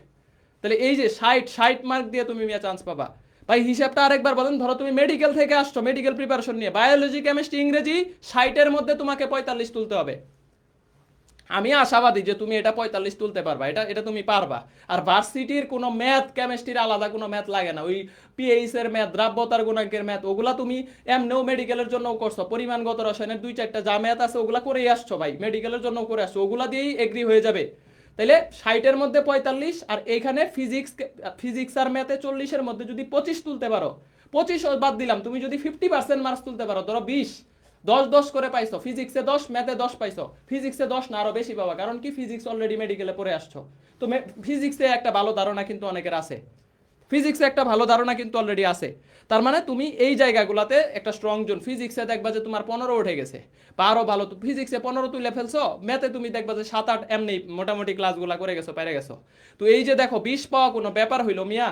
তাহলে এই যে 60 মার্ক দিয়ে তুমি চান্স পাবা। ভাই হিসাবটা আরেকবার বলেন, ধরো তুমি মেডিকেল থেকে আসছো, মেডিকেল প্রিপারেশন নিয়ে, বায়োলজি কেমিস্ট্রি ইংরেজি 60-এর মধ্যে তোমাকে 45 তুলতে হবে। আমি আশাবাদী যে তুমি এটা 45 তুলতে পারবা, এটা তুমি পারবা। আর ভার্সিটির কোনো ম্যাথ কেমিস্ট্রির আলাদা কোনো ম্যাথ লাগে না, ওই পিএইচ এর ম্যাথ, দ্রাব্যতার গুণাঙ্কের ম্যাথ, ওগুলা তুমি এমনিও মেডিকেলের জন্য করছো, পরিমাণগত রসায়নের 2-4টা যা ম্যাথ আছে ওগুলা করেই আসছো ভাই, মেডিকেলের জন্য করে আসছো, ওগুলা দিয়েই এগ্রি হয়ে যাবে। তাহলে 60-এর মধ্যে 45, আর এইখানে ফিজিক্স আর ম্যাথে 40-এর মধ্যে যদি 25 তুলতে পারো, 25 বাদ দিলাম, তুমি যদি 50% মার্কস তুলতে পারো, ধরো 20, 10 করে পাইছো, ফিজিক্সে 10, ম্যাথে 10 পাইছো, ফিজিক্সে 10 না আরো বেশি পাবা, কারণ কি ফিজিক্স অলরেডি মেডিকেলে পড়ে আসছো। তো ফিজিক্সে একটা ভালো ধারণা কিন্তু অনেকের আছে, ফিজিক্সে একটা ভালো ধারণা কিন্তু অলরেডি আছে। তার মানে তুমি এই জায়গাগুলোতে একটা স্ট্রং জোন, ফিজিক্সে দেখবা যে তোমার 15 উঠে গেছে বা আরো ভালো, তো ফিজিক্সে 15 তুলে ফেলছো, ম্যাথে তুমি দেখবা যে 7-8 এমনি মোটামুটি ক্লাসগুলো করে গেছো, পেরে গেছো। তো এই যে দেখো 20 পাওয়া কোনো ব্যাপার হইলো মিয়া।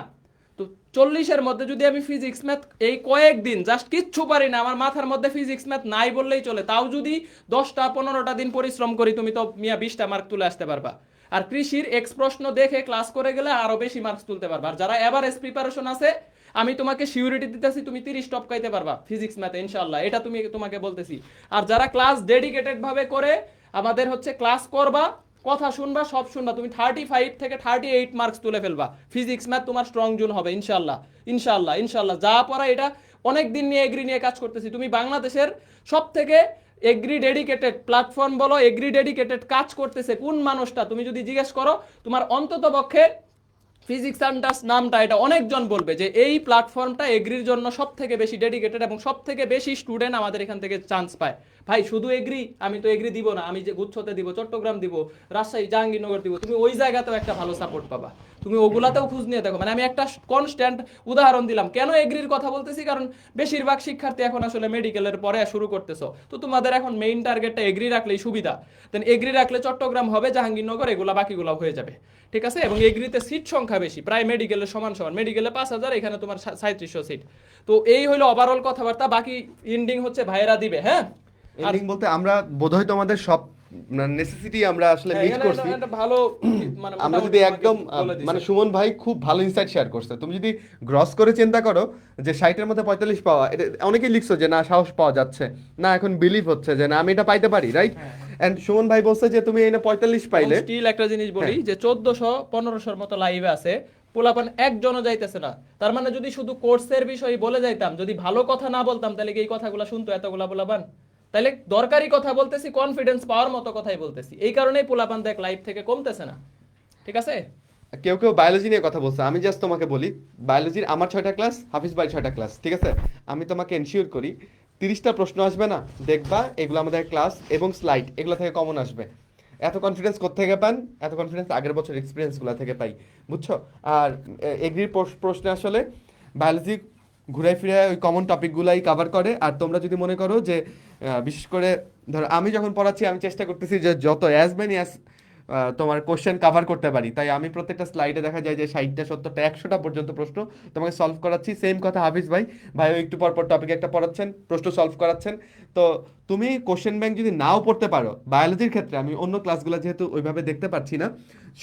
তো 40-এর মধ্যে যদি আমি ফিজিক্স ম্যাথ এই কয়েকদিন জাস্ট কিচ্ছু পারি না, আমার মাথার মধ্যে ফিজিক্স ম্যাথ নাই বললেই চলে, তাও যদি 10-15টা দিন পরিশ্রম করি, তুমি তো মিয়া 20টা মার্ক তুলে আসতে পারবা। আর কৃষির এক্স প্রশ্ন দেখে ক্লাস করে গেলে আরো বেশি মার্কস তুলতে পারবা। আর যারা এভারেজ প্রিপারেশন আছে, আমি তোমাকে সিউরিটি দিতেছি তুমি 30 টপকাইতে পারবা ফিজিক্স ম্যাথে ইনশাআল্লাহ, এটা তুমি তোমাকে বলতেছি। আর যারা ক্লাস ডেডিকেটেড ভাবে করে আমাদের হচ্ছে ক্লাস করবা, কথা শুনবা, সব শুনবা, তুমি 35 থেকে 38 মার্কস তুলে ফেলবা। ফিজিক্স ম্যাথ তোমার স্ট্রং জোন হবে ইনশাআল্লাহ ইনশাআল্লাহ ইনশাআল্লাহ। যা পড়া এটা অনেক দিন নিয়ে এগ্রি নিয়ে কাজ করতেছি। তুমি বাংলাদেশের সব থেকে এগ্রি ডেডিকেটেড প্ল্যাটফর্ম বলো, এগ্রি ডেডিকেটেড কাজ করতেছে কোন মানুষটা তুমি যদি জিজ্ঞেস করো, তোমার অন্তত পক্ষে ফিজিক্স আন্ডার্স নামটা এটা অনেকজন বলবে যে এই প্ল্যাটফর্মটা এগ্রির জন্য সব থেকে বেশি ডেডিকেটেড এবং সব থেকে বেশি স্টুডেন্ট আমাদের এখান থেকে চান্স পায়। ভাই শুধু এগ্রি, আমি তো এগ্রি দিব না, আমি যে গুচ্ছতে দিব, চট্টগ্রাম দিব, রাজশাহী জাহাঙ্গীরনগর দিব, তুমি ওই জায়গাতেও একটা ভালো সাপোর্ট পাবা। তুমি ওগুলাতেও খোঁজ নিয়ে দেখো। মানে আমি একটা কনস্ট্যান্ট উদাহরণ দিলাম। কেন এগ্রির কথা বলতেছি? কারণ বেশিরভাগ শিক্ষার্থী এখন আসলে মেডিকেলের পরে শুরু করতেছো, তো তোমাদের এখন মেইন টার্গেটটা এগ্রি রাখলেই সুবিধা। দেন এগ্রি রাখলে চট্টগ্রাম হবে, জাহাঙ্গীরনগর, এগুলা বাকিগুলো হয়ে যাবে, ঠিক আছে? এবং এগ্রিতে সিট সংখ্যা বেশি, প্রায় মেডিকেলের সমান সমান, মেডিকেলে 5000, এখানে তোমার 3700 সিট। তো এই হলো ওভারঅল কথাবার্তা, বাকি ইন্ডিং হচ্ছে ভাইয়েরা দিবে। হ্যাঁ, এন্ডিং বলতে আমরা বোধহয় তোমাদের সব নেসেসিটি আমরা আসলে মিট এখানে করছি। একটা ভালো মানে আমরা যদি একদম মানে সুমন ভাই খুব ভালো ইনসাইট শেয়ার করছে। তুমি যদি গ্রস করে চিন্তা করো যে 60 এর মধ্যে 45 পাওয়া, এটা অনেকেই লিখছো যে না সাহস পাওয়া যাচ্ছে না, এখন বিলিভ হচ্ছে যে না আমি এটা পাইতে পারি, রাইট? এন্ড সুমন ভাই বলছে যে তুমি এই না 45 পাইলে। স্টিল একটা জিনিস বলি যে 1400-1500 মতো লাইভে আছে, পোলাপান একজনও যাইতেছে না। তার মানে যদি শুধু কোর্সের বিষয় বলে যাইতাম, যদি ভালো কথা না বলতাম, তাহলে কি এই কথাগুলো শুনতো এতগুলা পোলাপান? তাহলে দরকারি কথা বলতেছি, কনফিডেন্স পাওয়ার মতো কথাই বলতেছি, এই কারণেই পোলাপান দেখ লাইভ থেকে কমতেছে না, ঠিক আছে? কেউ কেউ বায়োলজি নিয়ে কথা বলছে, আমি জাস্ট তোমাকে বলি বায়োলজির আমার 6টা ক্লাস, হাফিজ ভাই 6টা ক্লাস, ঠিক আছে? আমি তোমাকে এনশিওর করি 30টা প্রশ্ন আসবে না, দেখবা এগুলো আমাদের ক্লাস এবং স্লাইড এগুলো থেকে কমন আসবে। এত কনফিডেন্স কোত্থেকে পান? এত কনফিডেন্স আগের বছর এক্সপিরিয়েন্সগুলো থেকে পাই, বুঝছো? আর এগ্রির প্রশ্নে আসলে বায়োলজি ঘুরে ফিরে ওই কমন টপিকগুলাই কভার করে। আর তোমরা যদি মনে করো যে বিশেষ করে ধরো আমি যখন পড়াচ্ছি, আমি চেষ্টা করতেছি যে যত অ্যাজ মেনি অ্যাজ তোমার কোশ্চেন কভার করতে পারি। তাই আমি প্রত্যেকটা স্লাইডে দেখা যায় যে 60টা 70টা 100টা পর্যন্ত প্রশ্ন তোমাকে সলভ করাচ্ছি। সেম কথা হাফিজ ভাই, ভাইও একটু পর পর টপিক একটা পড়াচ্ছেন, প্রশ্ন সলভ করাচ্ছেন। তো তুমি কোশ্চেন ব্যাংক যদি নাও পড়তে পারো, বায়োলজির ক্ষেত্রে আমি অন্য ক্লাসগুলো যেহেতু ওইভাবে দেখতে পাচ্ছি না,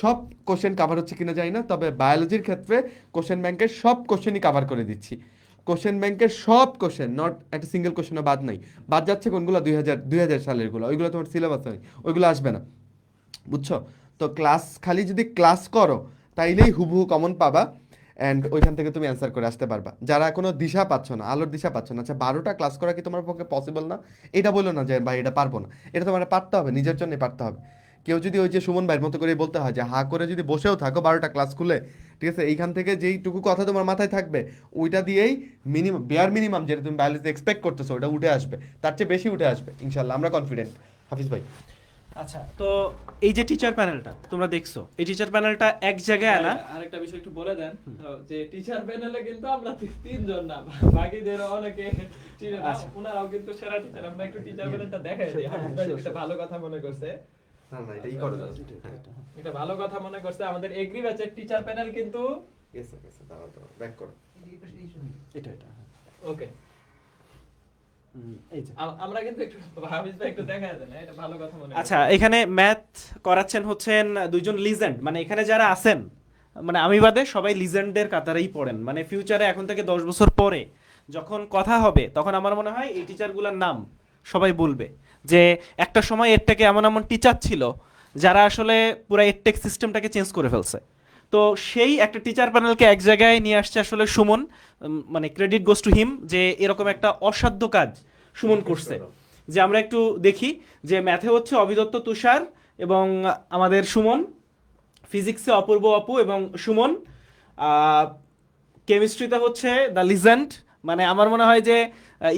সব কোশ্চেন কভার হচ্ছে কিনা জানি না, তবে বায়োলজির ক্ষেত্রে কোশ্চেন ব্যাংকের সব কোশ্চেনই কভার করে দিচ্ছি। কোশ্চেন ব্যাংকের সব কোশ্চেন, নট একটা সিঙ্গেল কোশ্চেনও বাদ নাই। বাদ যাচ্ছে কোনগুলো 2000 সালেরগুলো, ওইগুলো তোমার সিলেবাস নেই, ওইগুলো আসবে না, বুঝছো? তো ক্লাস খালি যদি ক্লাস করো তাইলেই হুবহু কমন পাবা, অ্যান্ড ওইখান থেকে তুমি অ্যান্সার করে আসতে পারবা। যারা কোনো দিশা পাচ্ছ না, আলোর দিশা পাচ্ছ না, আচ্ছা 12টা ক্লাস করা কি তোমার পক্ষে পসিবল না? এটা বলো না যে ভাই এটা পারবো না, এটা তোমার পারতে হবে, নিজের জন্য পারতে হবে। কেউ যদি ওই যে সুমন ভাইয়ের মতো করে বলতে হয় যে হা করে যদি বসেও থাকো 12টা ক্লাস খুলে, ঠিক আছে, এইখান থেকে যেইটুকু কথা তোমার মাথায় থাকবে ওইটা দিয়েই মিনিমাম বেয়ার মিনিমাম যেটা তুমি বায়োলজিতে এক্সপেক্ট করতেছো ওটা উঠে আসবে, তার চেয়ে বেশি উঠে আসবে ইনশাল্লাহ, আমরা কনফিডেন্ট। হাফিজ ভাই, আচ্ছা, তো এই যে টিচার প্যানেলটা তোমরা দেখছো, এই টিচার প্যানেলটা এক জায়গায় আনা। আরেকটা বিষয় একটু বলে দেন যে টিচার প্যানেলে কিন্তু আমরা তিনজন না, বাকিদের অনেকে ওনারাও কিন্তু সেরা টিচার। আমরা একটু টিচার প্যানেলটা দেখাই দিই। একটা ভালো কথা মনে করছে, না না এটাই করো দাও, এটা ভালো কথা মনে করছে আমাদের এগ্রি ব্যাচের টিচার প্যানেল কিন্তু গেছে গেছে, দাঁড়াও দাঁড়াও, ব্যাক করো। এটা ওকে, এই যে আমরা কিন্তু একটু হাফিজ ভাই একটু দেখাই দেন, এটা ভালো কথা মনে করছে। আচ্ছা, এখানে ম্যাথ করাচ্ছেন হচ্ছেন দুইজন লিজেন্ড, মানে এখানে যারা আছেন, মানে আমি বাদে সবাই লিজেন্ডের কাতারেই পড়েন। মানে ফিউচারে এখন থেকে 10 বছর পরে যখন কথা হবে, তখন আমার মনে হয় এই টিচারগুলোর নাম সবাই বলবে যে একটা সময় এরটেকে এমন এমন টিচার ছিল যারা আসলে পুরো এডটেক সিস্টেমটাকে চেঞ্জ করে ফেলছে। তো সেই একটা টিচার প্যানেলকে এক জায়গায় নিয়ে আসছে আসলে সুমন, মানে ক্রেডিট গোস টু হিম, যে এরকম একটা অসাধ্য কাজ সুমন করছে। যে আমরা একটু দেখি যে ম্যাথে হচ্ছে অভিদত্ত তুষার এবং আমাদের সুমন, ফিজিক্সে অপূর্ব অপু এবং সুমন, কেমিস্ট্রিতে হচ্ছে দ্য লিজেন্ড, মানে আমার মনে হয় যে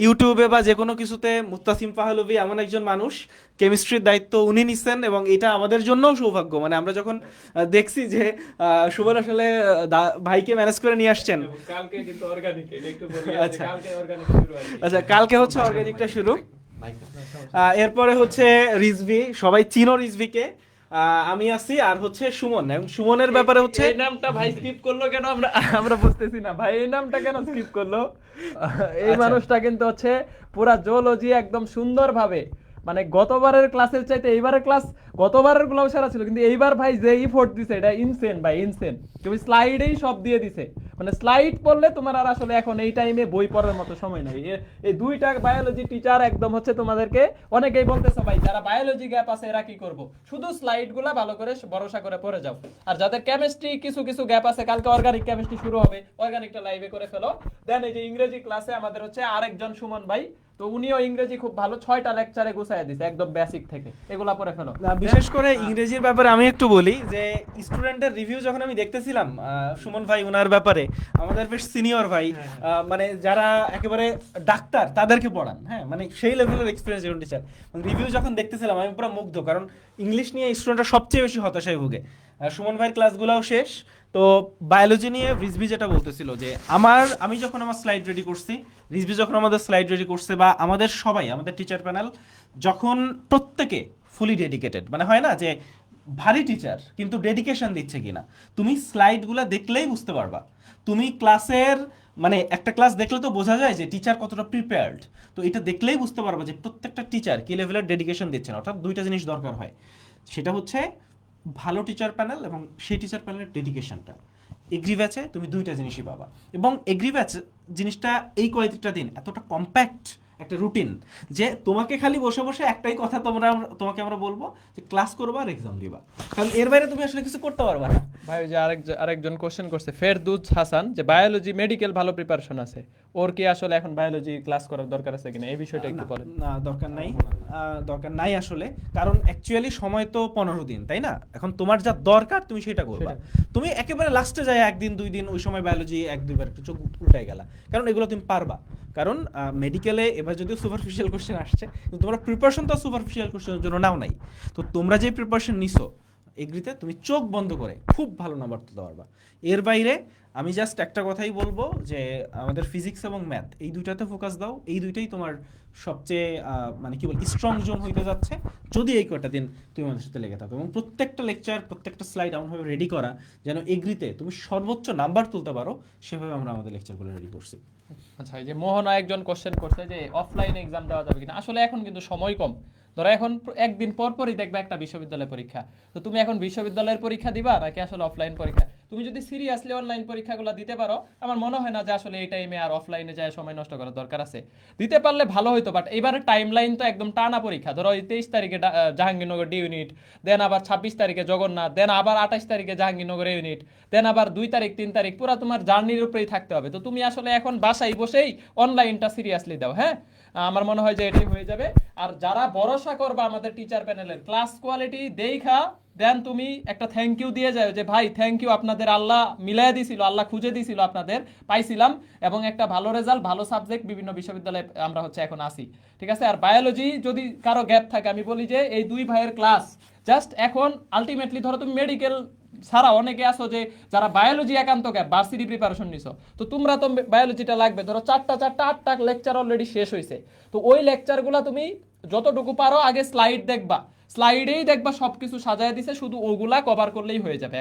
ইউটিউবে বা যে কোনো কিছুতে মুত্তাসিম পাহলভি এমন একজন মানুষ, কেমিস্ট্রির দায়িত্ব উনি নিচ্ছেন এবং এটা আমাদের জন্যও সৌভাগ্য। মানে আমরা যখন দেখছি যে সুমন আসলে ভাইকে ম্যানেজ করে নিয়ে আসছেন। কালকে কিন্তু অর্গানিক, এটা একটু বলি, আচ্ছা। কালকে অর্গানিক শুরু হয়। আচ্ছা, কালকে হচ্ছে অর্গানিকটা শুরু। এরপরে হচ্ছে রিজভি, সবাই চিনো রিজভিকে, আমি আছি, আর হচ্ছে সুমন। এবং সুমনের ব্যাপারে হচ্ছে এই নামটা ভাই স্কিপ করলো কেন আমরা আমরা বুঝতেছি না ভাই, এই নামটা কেন স্কিপ করলো? এই আচ্ছা। মানুষটা কিন্তু হচ্ছে পুরা জুলজি একদম সুন্দরভাবে, মানে গতবারের ক্লাসের চাইতে এইবারের ক্লাস গতবারের গুলাও সেরা ছিল, কিন্তু এইবার ভাই যে ইফোর্ট দিছে এটা ইনসেন ভাই, ইনসেন। তুমি স্লাইডেই সব দিয়ে দিছে, মানে স্লাইড পড়লে তোমার আর আসলে এখন এই টাইমে বই পড়ার মতো সময় নাই। এই দুইটা বায়োলজি টিচার একদম হচ্ছে তোমাদেরকে, অনেকেই বলতেছে ভাই যারা বায়োলজি গ্যাপ আছে এরা কি করব, শুধু স্লাইড গুলা ভালো করে ভরসা করে পড়ে যাও। আর যাদের কেমিস্ট্রি কিছু কিছু গ্যাপ আছে, কালকে অর্গানিক কেমিস্ট্রি শুরু হবে, অর্গানিকটা লাইভে করে ফেলো। দেন এই যে ইংরেজি ক্লাসে আমাদের হচ্ছে আরেকজন সুমন ভাই, তো উনিও ইংরেজি খুব ভালো, 6টা লেকচারে গুছায় দিছে একদম বেসিক থেকে, এগুলা পড়ে ফেলো। না, বিশেষ করে ইংরেজির ব্যাপারে আমি একটু বলি যে স্টুডেন্টের রিভিউ যখন আমি দেখতেছিলাম সুমন ভাই ওনার ব্যাপারে, আমাদের বেশ সিনিয়র ভাই, মানে যারা একেবারে ডাক্তার তাদেরকে পড়ান, হ্যাঁ মানে সেই লেভেলের এক্সপিরিয়েন্স একজন টিচার, রিভিউ যখন দেখতেছিলাম আমি পুরো মুগ্ধ, কারণ ইংলিশ নিয়ে স্টুডেন্টরা সবচেয়ে বেশি হতাশায় ভুগে। সুমন ভাইয়ের ক্লাসগুলোও শেষ, তো বায়োলজি নিয়ে রিজভি যেটা বলতেছিল যে আমি যখন আমার স্লাইড রেডি করছি, রিজভি যখন আমাদের স্লাইড রেডি করছে, বা আমাদের সবাই আমাদের টিচার প্যানেল যখন প্রত্যেকে ফুলি ডেডিকেটেড, মানে হয় না যে ভারী টিচার কিন্তু ডেডিকেশন দিচ্ছে কিনা, তুমি স্লাইডগুলো দেখলেই বুঝতে পারবা। তুমি ক্লাসের মানে একটা ক্লাস দেখলে তো বোঝা যায় যে টিচার কতটা প্রিপেয়ার্ড, তো এটা দেখলেই বুঝতে পারবা যে প্রত্যেকটা টিচার কি লেভেলের ডেডিকেশন দিচ্ছেন। অর্থাৎ দুইটা জিনিস দরকার হয়, সেটা হচ্ছে ভালো টিচার প্যানেল এবং সেই টিচার প্যানেলের ডেডিকেশনটা। এগ্রি ব্যাচে তুমি দুইটা জিনিসই পাবা, এবং এগ্রি ব্যাচ জিনিসটা এই কোয়ালিটিটা দিন এতটা কম্প্যাক্ট একটা রুটিন যে তোমাকে খালি বসে বসে একটাই কথা তোমাকে আমরা বলবো যে ক্লাস করবা আর এক্সাম দিবা, কারণ এর বাইরে তুমি আসলে কিছু করতে পারবা না। ভাই ওই যে আরেকজন কোশ্চেন করছে ফেরদৌস হাসান, যে বায়োলজি মেডিকেল ভালো প্রিপারেশন আছে, ওর কি আসলে এখন বায়োলজি ক্লাস করার দরকার আছে কিনা, এই বিষয়টা একটু বলেন। না, দরকার নাই আসলে, কারণ অ্যাকচুয়ালি সময় তো 15 দিন, তাই না? এখন তোমার যা দরকার তুমি সেটা করবা। তুমি একেবারে লাস্টে যায় 1 দিন 2 দিন ওই সময় বায়োলজি 1-2 বার একটু চোখ উল্টাই গেলা, কারণ এগুলো তুমি পারবা। কারণ মেডিকেলে এবার যদিও সুপারফিশিয়াল কোশ্চেন আসছে, কিন্তু তোমরা প্রিপারেশন তো সুপারফিশিয়াল কোশ্চেনের জন্য নাও নাই। তো তোমরা যে প্রিপারেশন নিছো এগ্রিতে তুমি চোখ বন্ধ করে খুব ভালো নাম্বার তুলতে পারবা। এর বাইরে আমি জাস্ট একটা কথাই বলবো যে আমাদের ফিজিক্স এবং ম্যাথ এই দুইটাতে ফোকাস দাও, এই দুইটাই তোমার সবচেয়ে মানে কি বল স্ট্রং জোন হইতে যাচ্ছে যদি এই কয়টা দিন তুমি আমাদের সাথে লেগে থাকো, এবং প্রত্যেকটা লেকচার প্রত্যেকটা স্লাইড এমনভাবে রেডি করা যেন এগ্রিতে তুমি সর্বোচ্চ নাম্বার তুলতে পারো, সেভাবে আমরা আমাদের লেকচারগুলো রেডি করছি। আচ্ছা, এই যে মোহনা একজন কোশ্চেন করছে যে অফলাইনে এক্সাম দেওয়া যাবে কিনা, আসলে এখন কিন্তু সময় কম। ধরো এখন একদিন পর পরই দেখবে একটা বিশ্ববিদ্যালয় পরীক্ষা, তো তুমি এখন বিশ্ববিদ্যালয়ের পরীক্ষা দিবা নাকি আসলে অফলাইন পরীক্ষা? তুমি যদি সিরিয়াসলি অনলাইন পরীক্ষাগুলো দিতে পারো, আমার মনে হয় না যে আসলে এই টাইমে আর অফলাইনে যায় সময় নষ্ট করার দরকার আছে। দিতে পারলে ভালো হইতো, বাট এবারে টাইম লাইন তো একদম টানা পরীক্ষা। ধরো এই 23 তারিখে জাহাঙ্গীরনগর ডি ইউনিট, দেন আবার 26 তারিখে জগন্নাথ, দেন আবার 28 তারিখে জাহাঙ্গীরনগর ইউনিট, দেন আবার 2 তারিখ 3 তারিখ পুরো তোমার জার্নির উপরেই থাকতে হবে। তো তুমি আসলে এখন বাসায় বসেই অনলাইনটা সিরিয়াসলি দাও। হ্যাঁ, আমার মনে হয় যে এটাই হয়ে যাবে। আর যারা ভরসা করবা আমাদের টিচার প্যানেলের ক্লাস কোয়ালিটি দেখা, দেন তুমি একটা থ্যাংক ইউ দিয়ে যাও যে ভাই থ্যাংক ইউ, আপনাদের আল্লাহ মিলাই দিছিল, আল্লাহ খুঁজে দিছিল, আপনাদের পাইছিলাম, এবং একটা ভালো রেজাল্ট, ভালো সাবজেক্ট, বিভিন্ন বিশ্ববিদ্যালয়ে আমরা হচ্ছে এখন আসি। ঠিক আছে। আর বায়োলজি যদি কারো গ্যাপ থাকে, আমি বলি যে এই দুই ভাইয়ের ক্লাস জাস্ট এখন আলটিমেটলি, ধরো তুমি মেডিকেল ছাড়া অনেকে আসো যে যারা বায়োলজি একান্ত গ্যাপ, ভার্সিটি প্রিপারেশন নিছো, তো তোমরা তো বায়োলজিটা লাগবে। ধরো 8টা লেকচার অলরেডি শেষ হয়েছে, তো ওই লেকচারগুলো তুমি যতটুকু পারো আগে স্লাইড দেখবা, স্লাইডেই দেখবা সবকিছু সাজায় দিছে, শুধু ওগুলা কভার করলেই হয়ে যাবে।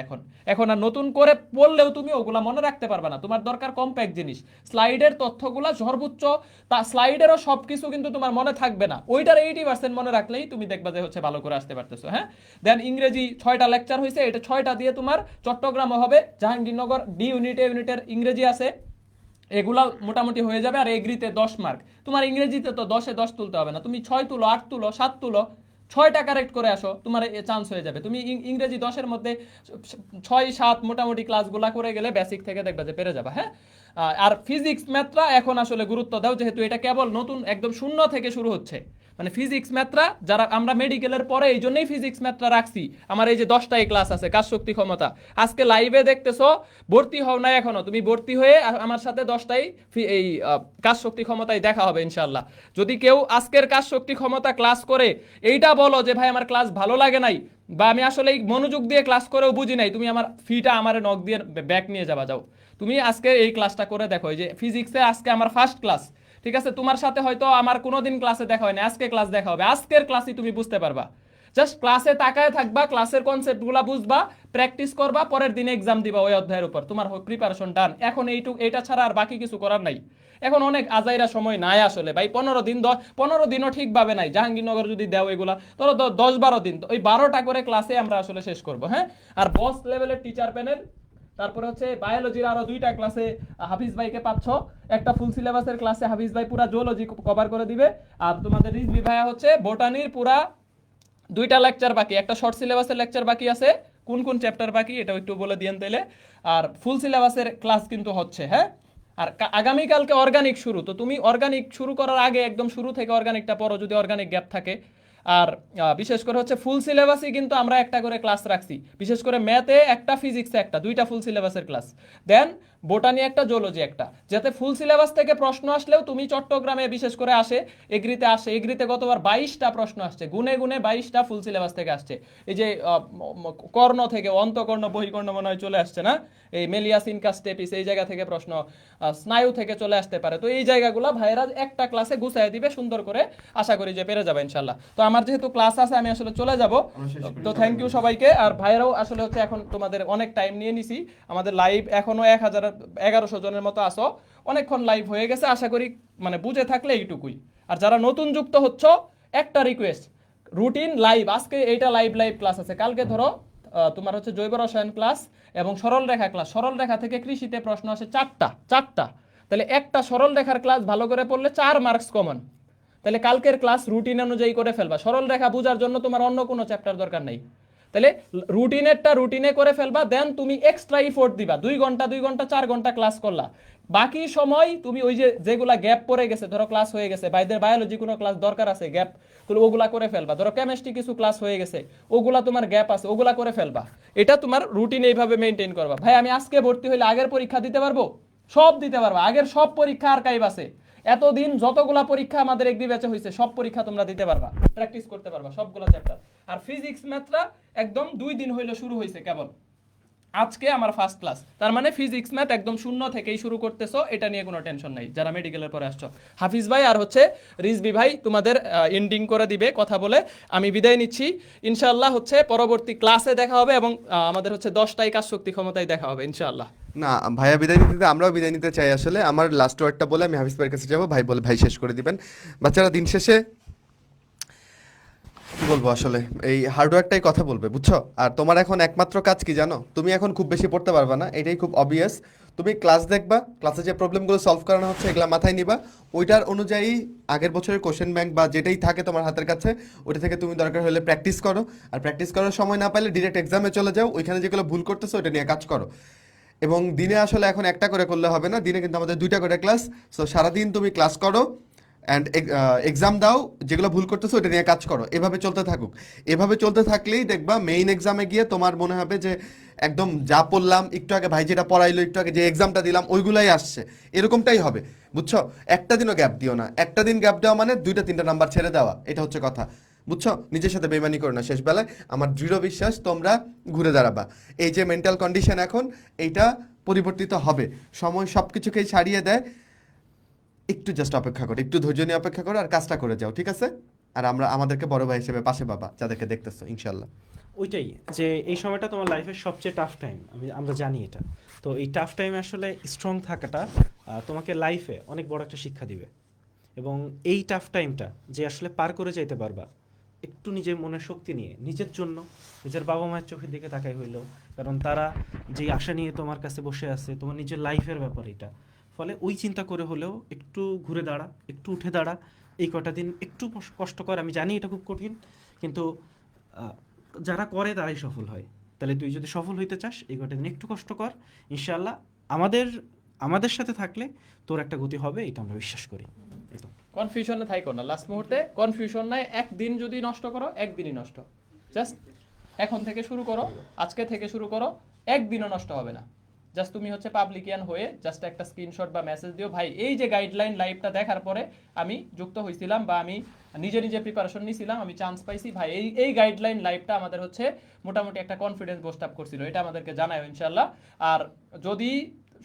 এখন আর নতুন করে পড়লেও তুমি ওগুলা মনে রাখতে পারবে না, তোমার দরকার কম্প্যাক্ট জিনিস। স্লাইডের তথ্যগুলা সর্বোচ্চ, তা স্লাইডেরও সবকিছু কিন্তু তোমার মনে থাকবে না, ওইটার 80% মনে রাখলেই তুমি দেখবা যে হচ্ছে ভালো করে আসতে পারতেছো। হ্যাঁ, দেন ইংরেজি 6টা লেকচার হয়েছে, এটা 6টা দিয়ে তোমার চট্টগ্রামও হবে, জাহাঙ্গীরনগর ডি ইউনিটের ইংরেজি আছে, এগুলা মোটামুটি হয়ে যাবে। আর এগ্রিতে 10 মার্ক, তোমার ইংরেজিতে তো 10-এ 10 তুলতে হবে না, তুমি 6 তুলো, 8 তুলো, 7 তুলো, 6টা কারেক্ট করে আসো, তোমার চান্স হয়ে যাবে। তুমি ইংরেজি 10-এর মধ্যে 6-7 মোটামুটি ক্লাসগুলা করে গেলে বেসিক থেকে দেখবা যে পেরে যাবা। হ্যাঁ, আর ফিজিক্স ম্যাথরা এখন আসলে গুরুত্ব দাও, যেহেতু এটা কেবল নতুন একদম শূন্য থেকে শুরু হচ্ছে। মানে ফিজিক্স ম্যাথরা যারা আমরা মেডিকেলের পরে এই জন্যই ফিজিক্স ম্যাথরা রাখছি। আমার এই যে 10টাই ক্লাস আছে, কাজ শক্তি ক্ষমতা, আজকে লাইভে দেখতেছো, ভর্তি হও না এখনো, তুমি ভর্তি হয়ে আমার সাথে 10টাই এই কাজ শক্তি ক্ষমতায় দেখা হবে ইনশাল্লাহ। যদি কেউ আজকের কাজ শক্তি ক্ষমতা ক্লাস করে এইটা বলো যে ভাই আমার ক্লাস ভালো লাগে নাই, বা আমি আসলে এই মনোযোগ দিয়ে ক্লাস করেও বুঝি নাই, তুমি আমার ফিটা আমার নক দিয়ে ব্যাক নিয়ে যাবা। যাও তুমি আজকে এই ক্লাসটা করে দেখো, এই যে ফিজিক্সে আজকে আমার ফার্স্ট ক্লাস, ঠিক আছে? তোমার সাথে হয়তো আমার কোনোদিন ক্লাসে দেখা হয় না, আজকে ক্লাস দেখা হবে, আজকের ক্লাসই তুমি বুঝতে পারবা। জাস্ট ক্লাসে তাকায় থাকবা, ক্লাসের কনসেপ্টগুলো বুঝবা, প্র্যাকটিস করবা, পরের দিনে এক্সাম দিবা ওই অধ্যায়ের উপর, তোমার প্রিপারেশন ডান। এখন এটা ছাড়া আর বাকি কিছু করার নাই। এখন অনেক আজাইরা সময় নাই আসলে ভাই, 15 দিনও ঠিকভাবে নাই। জাহাঙ্গীরনগর যদি দেও এগুলা, ধরো 10-12 দিন, ওই 12টা করে ক্লাসে আমরা আসলে শেষ করব। হ্যাঁ, আর বস লেভেলের টিচার প্যানেল, তারপরে হচ্ছে বায়োলজির আরো 2টা ক্লাসে হাফিজ ভাইকে পাচ্ছ, একটা ফুল সিলেবাসের ক্লাসে হাফিজ ভাই পুরা জুলজি কভার করে দিবে, আর তোমাদের রিজভি ভাইয়া হচ্ছে বোটানির পুরা 2টা লেকচার বাকি, একটা শর্ট সিলেবাসের লেকচার বাকি আছে, কোন কোন চ্যাপ্টার বাকি এটাও একটু বলে দিয়েন তাইলে। আর ফুল সিলেবাসের ক্লাস কিন্তু হচ্ছে। হ্যাঁ, আর আগামীকালকে অর্গানিক শুরু, তো তুমি অর্গানিক শুরু করার আগে একদম শুরু থেকে অর্গানিকটা পড়ো যদি অর্গানিক গ্যাপ থাকে। আর বিশেষ করে হচ্ছে ফুল সিলেবাসই কিন্তু আমরা একটা করে ক্লাস রাখছি, বিশেষ করে ম্যাথে একটা, ফিজিক্সে একটা, 2টা ফুল সিলেবাসের ক্লাস, দেন বোটানি একটা, জুলজি একটা, যাতে ফুল সিলেবাস থেকে প্রশ্ন আসলেও তুমি চট্টগ্রামে বিশেষ করে আসে, এগ্রিতে গতবার 22টা প্রশ্ন আসছে, গুনে গুনে 22টা ফুল সিলেবাস থেকে আসছে। এই যে কর্ণ থেকে, অন্তকর্ণ বহিকর্ণ মনে হয় চলে আসছে না, এই মেলিয়াস ইনকাস স্টেপিস এই জায়গা থেকে প্রশ্ন, স্নায়ু থেকে চলে আসতে পারে। তো এই জায়গাগুলো ভাইয়েরা একটা ক্লাসে গুছাই দিবে সুন্দর করে, আশা করি যে পেরে যাবে ইনশাল্লাহ। তো আমার যেহেতু ক্লাস আছে আমি আসলে চলে যাব, তো থ্যাংক ইউ সবাইকে। আর ভাইয়েরাও আসলে হচ্ছে এখন তোমাদের অনেক টাইম নিয়ে নিছি, আমাদের লাইভ এখনো 1100 জনের মতো আসো, অনেকক্ষণ লাইভ হয়ে গেছে, আশা করি মানে বুঝে থাকলে এইটুকুই। আর যারা নতুন যুক্ত হচ্ছ, একটা রিকোয়েস্ট, রুটিন লাইভ, আজকে এইটা লাইভ ক্লাস আছে, কালকে ধরো তোমার হচ্ছে জৈব রসায়ন ক্লাস এবং সরল রেখা ক্লাস, সরল রেখা থেকে কৃষিতে প্রশ্ন আসে 4টা, তাহলে একটা সরল রেখার ক্লাস ভালো করে পড়লে 4 মার্কস কমন। তাহলে কালকের ক্লাস রুটিন অনুযায়ী করে ফেলবা, সরল রেখা বোঝার জন্য তোমার অন্য কোনো চ্যাপ্টার দরকার নেই। তাহলে রুটিনেরটা রুটিনে করে ফেলবা, দেন তুমি এক্সট্রা ইফোর্ট দিবা, 2 ঘন্টা 4 ঘন্টা ক্লাস করলা, বাকি সময় তুমি ওই যে যেগুলা গ্যাপ পড়ে গেছে, ধরো ক্লাস হয়ে গেছে, বাইদের বায়োলজি কোনো ক্লাস দরকার আছে গ্যাপ, তাহলে ওগুলা করে ফেলবা, ধরো কেমিস্ট্রি কিছু ক্লাস হয়ে গেছে, ওগুলা তোমার গ্যাপ আছে, ওগুলা করে ফেলবা। এটা তোমার রুটিন এইভাবে মেনটেন করবা। ভাই আমি আজকে ভর্তি হইলে আগের পরীক্ষা দিতে পারবো? সব দিতে পারবা, আগের সব পরীক্ষা আর্কাইভ আছে, এতদিন যতগুলা পরীক্ষা আমাদের এগ্রি ব্যাচে হয়েছে সব পরীক্ষা তোমরা দিতে পারবা, প্র্যাকটিস করতে পারবা সবগুলা চ্যাপ্টার। আর ফিজিক্স ম্যাথটা একদম 2 দিন হইলো শুরু হয়েছে কেবল, আজকে আমার ফার্স্ট ক্লাস, তার মানে ফিজিক্স ম্যাথ একদম শূন্য থেকেই শুরু করতেছো, এটা নিয়ে কোনো টেনশন নাই যারা মেডিকেলের পরে আসছো। হাফিজ ভাই আর হচ্ছে রিজবি ভাই তোমাদের এন্ডিং করে দিবে কথা বলে, আমি বিদায় নিচ্ছি। ইনশাআল্লাহ হচ্ছে পরবর্তী ক্লাসে দেখা হবে, এবং আমাদের হচ্ছে 10টাই কাজ শক্তি ক্ষমতায় দেখা হবে ইনশাআল্লাহ। না ভাইয়া বিদায় নিতে, আমরাও বিদায় নিতে চাই। আসলে আমার লাস্ট ওয়ার্ডটা বলে আমি হাফিজ ভাইয়ের কাছে যাবো, ভাই বলে ভাই শেষ করে দিবেন। বাচ্চারা দিন শেষে কি বলবো, আসলে এই হার্ডওয়ার্কটাই কথা বলবে, বুঝছো? আর তোমার এখন একমাত্র কাজ কি জানো? তুমি এখন খুব বেশি পড়তে পারবে না, এটাই খুব অবভিয়াস। তুমি ক্লাস দেখবা, ক্লাসে যে প্রবলেমগুলো সলভ করানো হচ্ছে এগুলো মাথায় নিবা, ওইটার অনুযায়ী আগের বছরের কোশ্চেন ব্যাংক বা যেটাই থাকে তোমার হাতের কাছে, ওইটা থেকে তুমি দরকার হলে প্র্যাকটিস করো। আর প্র্যাকটিস করার সময় না পাইলে ডিরেক্ট এক্সামে চলে যাও, ওইখানে যেগুলো ভুল করতেছো ওইটা নিয়ে কাজ করো। এবং দিনে আসলে এখন একটা করে করলে হবে না, দিনে কিন্তু আমাদের 2টা করে ক্লাস। সো সারাদিন তুমি ক্লাস করো অ্যান্ড এক্সাম দাও, যেগুলো ভুল করতেছো ওটা নিয়ে কাজ করো, এভাবে চলতে থাকুক। এভাবে চলতে থাকলেই দেখবা মেইন এক্সামে গিয়ে তোমার মনে হবে যে একদম যা পড়লাম, একটু আগে ভাই যেটা পড়াইলো, একটু আগে যে এক্সামটা দিলাম ওইগুলাই আসছে, এরকমটাই হবে, বুঝছো? একটা দিনও গ্যাপ দিও না, একটা দিন গ্যাপ দেওয়া মানে 2টা-3টা নাম্বার ছেড়ে দেওয়া, এটা হচ্ছে কথা, বুঝছো? নিজের সাথে বেইমানি করো না, শেষ বেলায় আমার দৃঢ় বিশ্বাস তোমরা ঘুরে দাঁড়াবা। এই যে মেন্টাল কন্ডিশন এখন, এইটা পরিবর্তিত হবে, সময় সব কিছুকেই ছাড়িয়ে দেয়। একটু জাস্ট অপেক্ষা করো, একটু ধৈর্য নিয়ে অপেক্ষা করো, আর কাজটা করে যাও, ঠিক আছে? আর আমরা আমাদেরকে বড় ভাই হিসেবে পাশে পাবা, যাদেরকে দেখতেছো ইনশাল্লাহ। ওইটাই যে এই সময়টা তোমার লাইফের সবচেয়ে টাফ টাইম, আমরা জানি এটা। তো এই টাফ টাইমে আসলে স্ট্রং থাকাটা তোমাকে লাইফে অনেক বড় একটা শিক্ষা দিবে। এবং এই টাফ টাইমটা যে আসলে পার করে যাইতে পারবা একটু নিজের মনের শক্তি নিয়ে, নিজের জন্য, নিজের বাবা মায়ের চোখের দিকে তাকাই হইলো, কারণ তারা যে আশা নিয়ে তোমার কাছে বসে আছে, তোমার নিজের লাইফের ব্যাপার এটা। ফলে ওই চিন্তা করে হলেও একটু ঘুরে দাঁড়া, একটু উঠে দাঁড়া, এই কটা দিন একটু কষ্ট কর। আমি জানি এটা খুব কঠিন, কিন্তু যারা করে তারাই সফল হয়। তাহলে তুই যদি সফল হইতে চাস এই কটা দিন একটু কষ্ট কর, ইনশাআল্লাহ আমাদের সাথে থাকলে তোর একটা গতি হবে, এটা আমরা বিশ্বাস করি। কনফিউশনে থাইকো না, লাস্ট মুহূর্তে কনফিউশন নাই, একদিন যদি নষ্ট করো একদিনই নষ্ট, জাস্ট এখন থেকে শুরু করো, আজকে থেকে শুরু করো, একদিনও নষ্ট হবে না। জাস্ট তুমি হচ্ছে পাবলিকিয়ান হয়ে জাস্ট একটা স্ক্রিনশট বা মেসেজ দিও, ভাই এই যে গাইডলাইন লাইভটা দেখার পরে আমি যুক্ত হয়েছিলাম বা আমি নিজে প্রিপারেশন নিয়েছিলাম, আমি চান্স পাইছি, ভাই এই গাইডলাইন লাইভটা আমাদের হচ্ছে মোটামুটি একটা কনফিডেন্স বুস্ট আপ করছিল, এটা আমাদেরকে জানাও ইনশাল্লাহ। আর যদি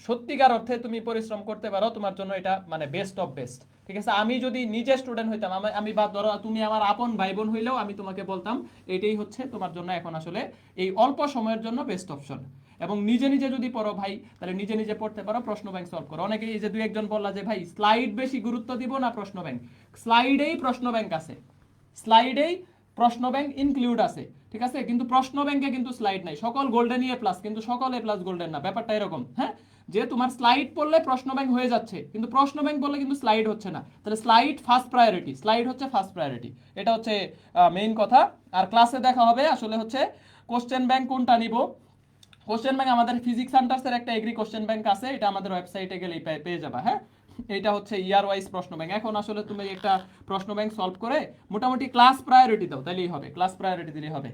সত্যিকার অর্থে তুমি পরিশ্রম করতে পারো, তোমার জন্য এটা মানে বেস্ট অফ বেস্ট। ঠিক আছে, আমি যদি নিজে স্টুডেন্ট হইতাম, আমি বা ধরো তুমি আমার আপন ভাই বোন হইলেও আমি তোমাকে বলতাম এটাই হচ্ছে তোমার জন্য এখন আসলে এই অল্প সময়ের জন্য বেস্ট অপশন। এবং নিজে নিজে যদি পড়ো ভাই, তাহলে নিজে নিজে পড়তে পারো, প্রশ্ন ব্যাংক সলভ করো। অনেকে এই যে দুই একজন বললা যে ভাই স্লাইড বেশি গুরুত্ব দিব না প্রশ্ন ব্যাংক, স্লাইডেই প্রশ্ন ব্যাংক আছে, স্লাইডেই প্রশ্ন ব্যাংক ইনক্লুড আছে, ঠিক আছে, কিন্তু প্রশ্ন ব্যাংকে কিন্তু স্লাইড নাই। সকল গোল্ডেন এ প্লাস, কিন্তু সকল এ প্লাস গোল্ডেন না, ব্যাপারটা এরকম। হ্যাঁ, যে তোমার স্লাইড পড়লে প্রশ্ন ব্যাংক হয়ে যাচ্ছে, কিন্তু প্রশ্ন ব্যাংক পড়লে কিন্তু স্লাইড হচ্ছে না। তাহলে স্লাইড ফার্স্ট প্রায়োরিটি, স্লাইড হচ্ছে ফার্স্ট প্রায়োরিটি, এটা হচ্ছে মেইন কথা। আর ক্লাসে দেখা হবে আসলে হচ্ছে কোশ্চেন ব্যাংক কোনটা নিব। কোশ্চেন ব্যাংক আমাদের ফিজিক্স সেন্টার্সের একটা এগ্রি কোশ্চেন ব্যাংক আছে, এটা আমাদের ওয়েবসাইটে গেলেই পেয়ে যাবা। হ্যাঁ, এটা হচ্ছে ইয়ার ওয়াইজ প্রশ্ন ব্যাংক। এখন আসলে তুমি একটা প্রশ্ন ব্যাংক সলভ করে মোটামুটি ক্লাস প্রায়োরিটি দাও, তাহলেই হবে, ক্লাস প্রায়োরিটি দিলেই হবে।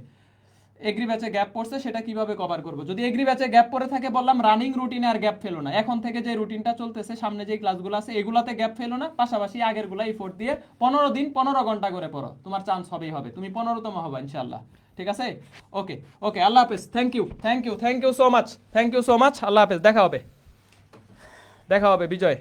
এগ্রি ব্যাচে গ্যাপ পড়ছে সেটা কিভাবে কভার করব? যদি এগ্রি ব্যাচে গ্যাপ পড়ে থাকে, বললাম রানিং রুটিনে আর গ্যাপ ফেলো না। এখন থেকে যে রুটিনটা চলতেছে, সামনে যে ক্লাসগুলো আছে এগুলাতে গ্যাপ ফেলো না, পাশাপাশি আগের গুলা এফোর্ট দিয়ে 15 দিন 15 ঘন্টা করে পড়ো, তোমার চান্স হবেই হবে, তুমি 15তম হবে ইনশাআল্লাহ। ঠিক আছে, ওকে ওকে, আল্লাহ হাফেজ, thank you thank you thank you so much, thank you so much, আল্লাহ হাফেজ, দেখা হবে বিজয়।